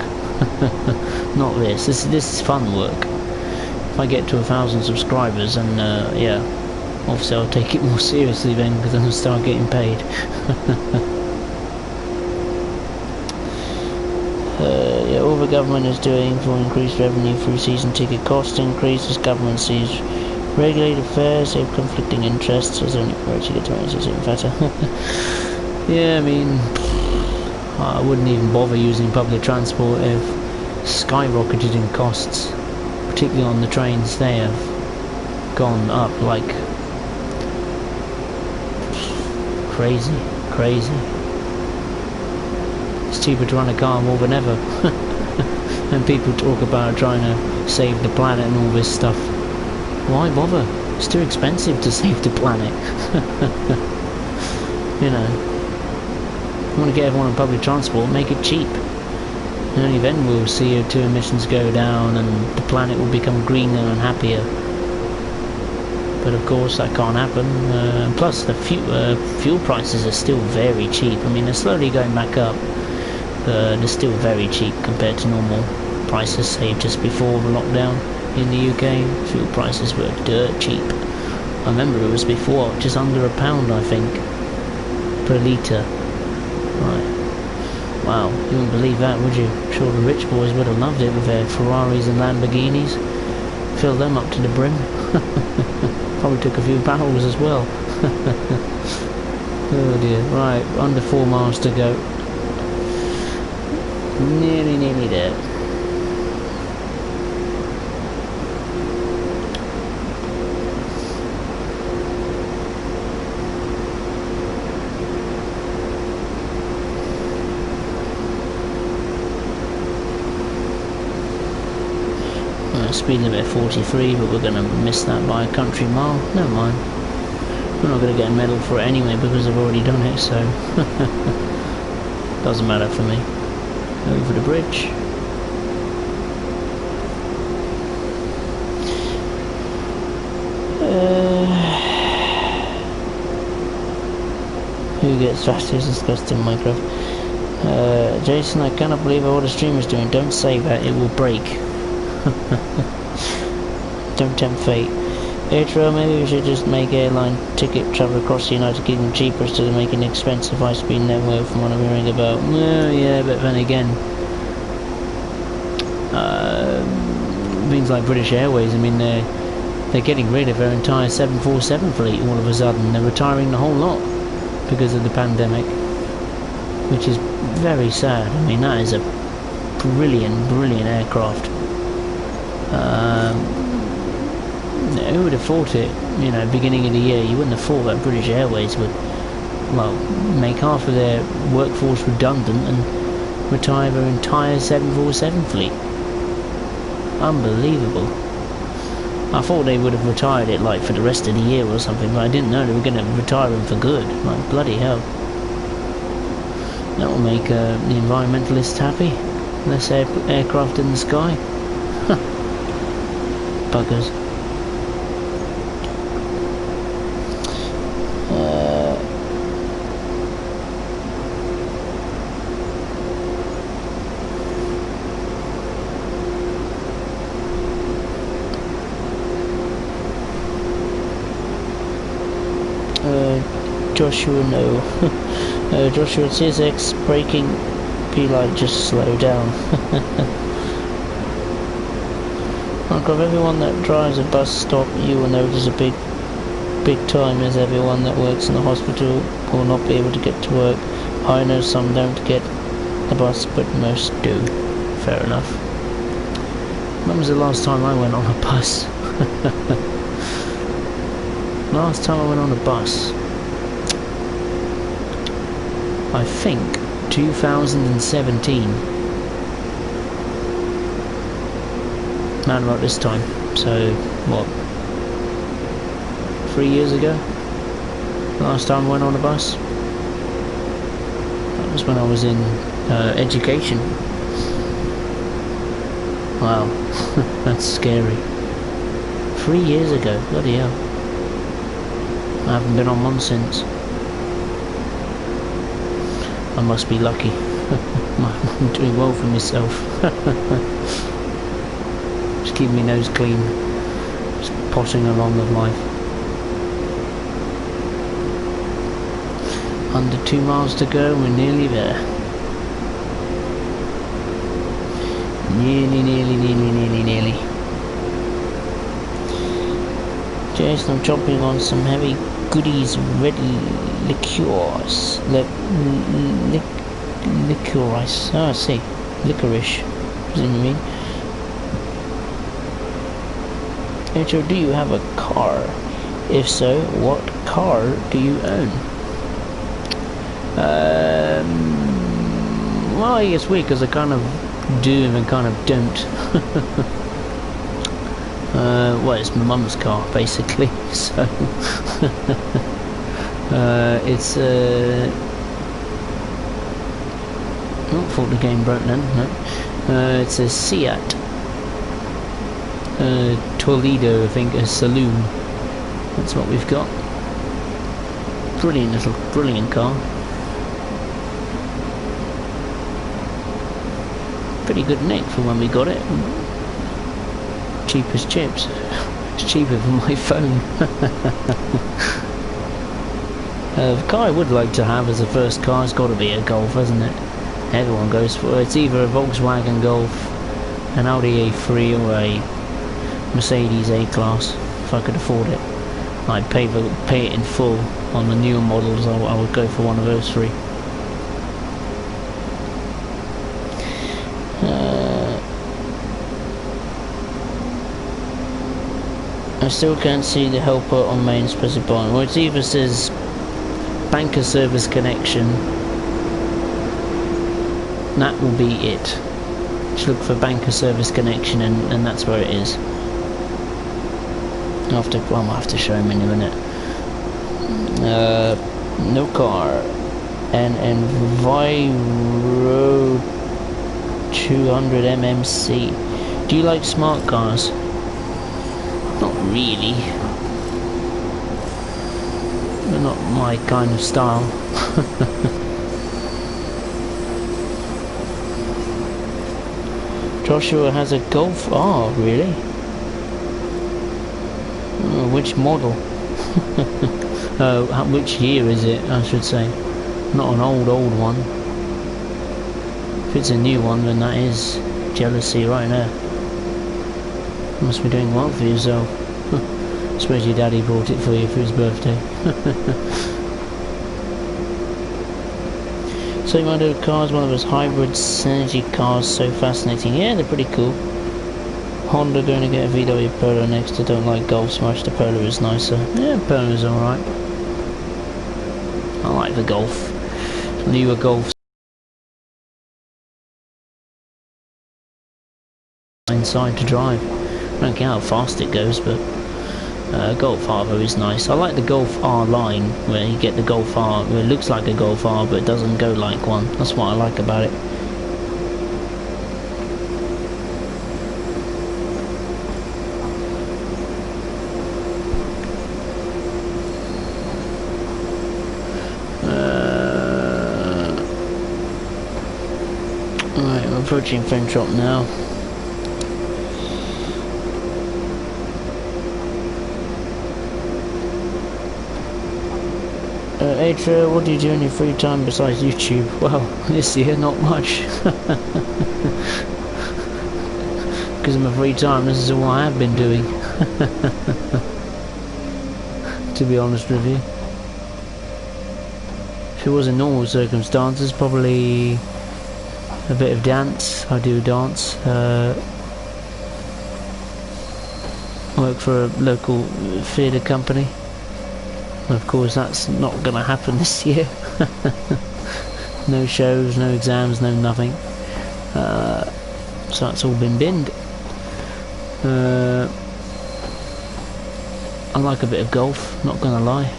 Not this. This is fun work. If I get to 1,000 subscribers, and yeah, obviously I'll take it more seriously then, because then I'll start getting paid. Yeah, all the government is doing for increased revenue through season ticket cost increases. Government sees regulated fares, they have conflicting interests. There's only priority to get to it, even better. Yeah, I mean, I wouldn't even bother using public transport if skyrocketed in costs, particularly on the trains. They have gone up like crazy. It's cheaper to run a car more than ever. And people talk about trying to save the planet and all this stuff. Why bother? It's too expensive to save the planet. You know, you want to get everyone on public transport, make it cheap. And only then will CO2 emissions go down and the planet will become greener and happier. But of course that can't happen. Plus the fuel prices are still very cheap. I mean, they're slowly going back up, but they're still very cheap compared to normal prices, say just before the lockdown. In the UK, fuel prices were dirt cheap. I remember it was before just under £1, I think, per litre. Right. Wow, you wouldn't believe that, would you? I'm sure the rich boys would have loved it with their Ferraris and Lamborghinis. Fill them up to the brim. Probably took a few barrels as well. Oh dear. Right, under 4 miles to go. Nearly there. Speed limit 43, but we're going to miss that by a country mile. Never mind. We're not going to get a medal for it anyway because I've already done it, so doesn't matter for me. Over the bridge. Who gets fastest discussed in Minecraft? Jason, I cannot believe what the streamer's doing. Don't say that, it will break. Don't tempt fate. Airtrail, maybe we should just make airline ticket travel across the United Kingdom cheaper instead of making expensive high-speed network from what I'm hearing about. Well, yeah, but then again, things like British Airways, I mean, they're getting rid of their entire 747 fleet all of a sudden. They're retiring the whole lot because of the pandemic, which is very sad. I mean, that is a brilliant aircraft. Who would have thought it, you know, beginning of the year? You wouldn't have thought that British Airways would, well, make half of their workforce redundant and retire their entire 747 fleet. Unbelievable. I thought they would have retired it like for the rest of the year or something, but I didn't know they were going to retire them for good. Like, bloody hell. That will make the environmentalists happy. Less aircraft in the sky. Buggers. Joshua, no. Joshua, CSX braking, P-light, just slow down. Of everyone that drives a bus stop, you will notice a big time, as everyone that works in the hospital will not be able to get to work. I know some don't get the bus, but most do. Fair enough. When was the last time I went on a bus? Last time I went on a bus, I think 2017. Man, about this time. So, what? 3 years ago? Last time I went on a bus? That was when I was in education. Wow, that's scary. 3 years ago, bloody hell. I haven't been on one since. I must be lucky. I'm doing well for myself. Just keeping my nose clean. Just potting along with life. Under 2 miles to go, we're nearly there. Nearly. Just I'm chomping on some heavy goodies, red liqueurs. Licorice. Oh, I see. Licorice. What does it mean? Intro, do you have a car? If so, what car do you own? Well, I guess weird because I kind of do and kind of don't. Well, it's my mum's car basically, so it's oh, thought the game broke then. No, it's a Sieg Toledo, I think, a saloon. That's what we've got. Brilliant car. Pretty good nick for when we got it. Cheap as chips. It's cheaper than my phone. The car I would like to have as a first car has got to be a Golf, hasn't it? Everyone goes for it. It's either a Volkswagen Golf, an Audi A3 or a Mercedes A-Class, if I could afford it. I'd pay it in full on the newer models. I would go for one of those three. I still can't see the helper on main specified. Well, it either says banker service connection. That will be it. Just look for banker service connection, and that's where it is. I'll have to show him in a minute. No car. And Viro 200 MMC. Do you like smart cars? Not really. They're not my kind of style. Joshua has a Golf R, really? Oh, which model? Which year is it, I should say. Not an old one. If it's a new one, then that is jealousy right there. Must be doing well for yourself. I suppose your daddy bought it for you for his birthday. So you might do cars, one of those hybrid synergy cars, so fascinating. Yeah, they're pretty cool. Honda going to get a VW Polo next. I don't like Golf so much. The Polo is nicer. Yeah, Polo is alright. I like the Golf. Newer Golf. Inside to drive. I don't care how fast it goes, but Golf R is nice. I like the Golf R line, where you get the Golf R, where it looks like a Golf R, but it doesn't go like one. That's what I like about it. Alright, we're approaching Fentrop now. Adria, what do you do in your free time besides YouTube? Well, this year, not much. Because of my free time, this is all I have been doing. To be honest with you. If it was in normal circumstances, probably a bit of dance. I do dance. Work for a local theatre company. Of course, that's not going to happen this year. No shows, no exams, no nothing. So that's all been binned. I like a bit of golf, not going to lie.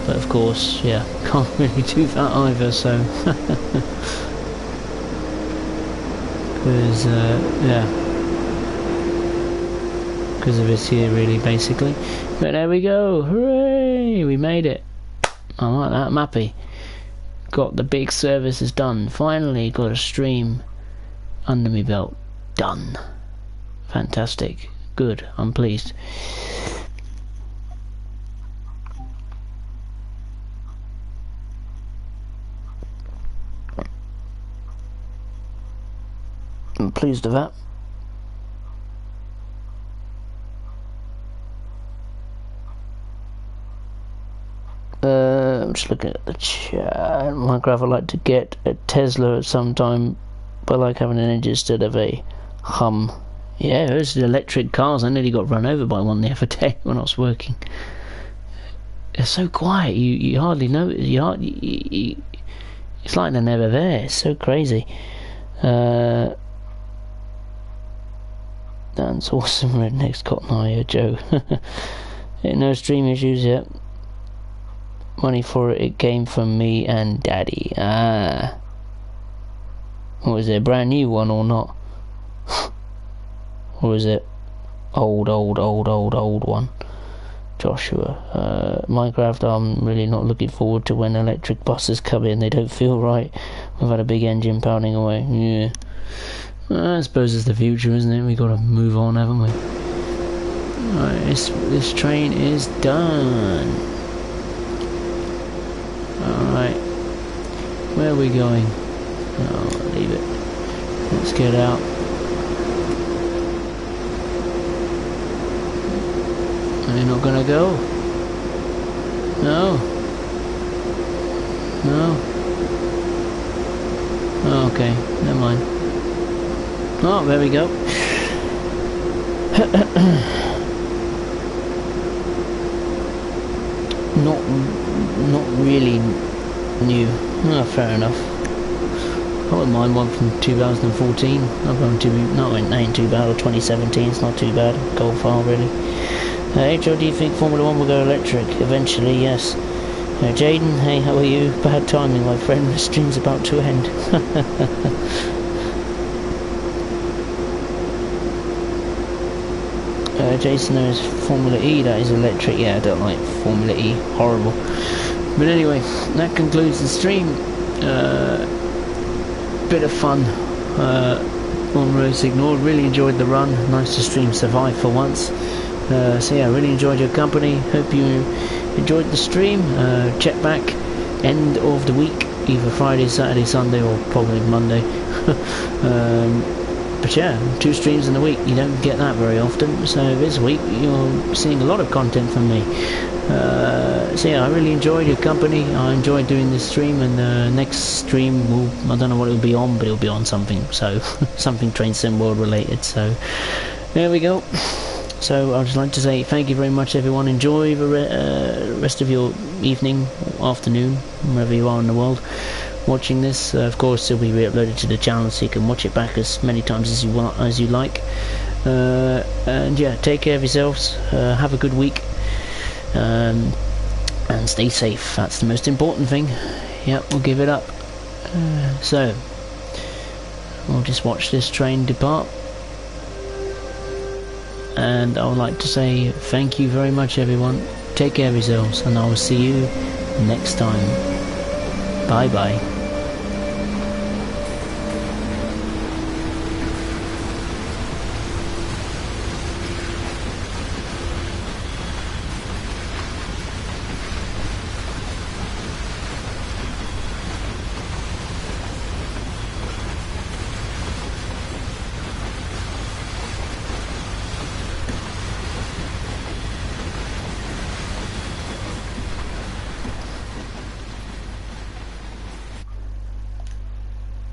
But of course, yeah, can't really do that either, so... Because, yeah... because of this here, really, basically. But there we go, hooray, we made it. I like that, I'm happy. got the big services done. Finally got a stream under my belt. Done. Fantastic. Good. I'm pleased. I'm pleased with that. I'm just looking at the chat. Minecraft, I'd like to get a Tesla at some time, but I like having an engine instead of a hum. Yeah, those electric cars. I nearly got run over by one the other day when I was working. They're so quiet. You hardly know. It's like they're never there. It's so crazy. That's awesome. Redneck's Cotton Eye, Joe. No stream issues yet. Money for it came from me and Daddy. Ah. What is it, a brand new one or not? Or is it old one? Joshua. Minecraft, I'm really not looking forward to when electric buses come in. They don't feel right. We've had a big engine pounding away. Yeah. I suppose it's the future, isn't it? We've got to move on, haven't we? Alright, this train is done. Alright, where are we going? Oh, leave it. Let's get out. Are you not gonna go? No? No? Oh, okay, never mind. Oh, there we go. Not really new. Oh, fair enough. I wouldn't mind one from 2014. I've gone to it ain't too bad, or 2017. It's not too bad. Go far really. HO, do you think Formula 1 will go electric eventually? Yes. Jaden, hey, how are you? Bad timing, my friend. The stream's about to end. Jason, there's Formula E that is electric. Yeah, I don't like Formula E. Horrible. But anyway, that concludes the stream. Bit of fun on Road Ignored. Really enjoyed the run. Nice to stream Survive for once. So yeah, really enjoyed your company. Hope you enjoyed the stream. Check back end of the week, either Friday, Saturday, Sunday, or probably Monday. But yeah, 2 streams in a week, you don't get that very often, so this week you're seeing a lot of content from me. So yeah, I really enjoyed your company. I enjoyed doing this stream, and next stream I don't know what it'll be on, but it'll be on something, so something Train Sim World related. So there we go. So I'd just like to say thank you very much, everyone. Enjoy the rest of your evening, afternoon, wherever you are in the world watching this. Of course, it'll be re-uploaded to the channel, so you can watch it back as many times as you want, as you like. And yeah, take care of yourselves. Have a good week, and stay safe. That's the most important thing. Yep, we'll give it up. So we'll just watch this train depart. And I would like to say thank you very much, everyone. Take care of yourselves, and I will see you next time. Bye bye.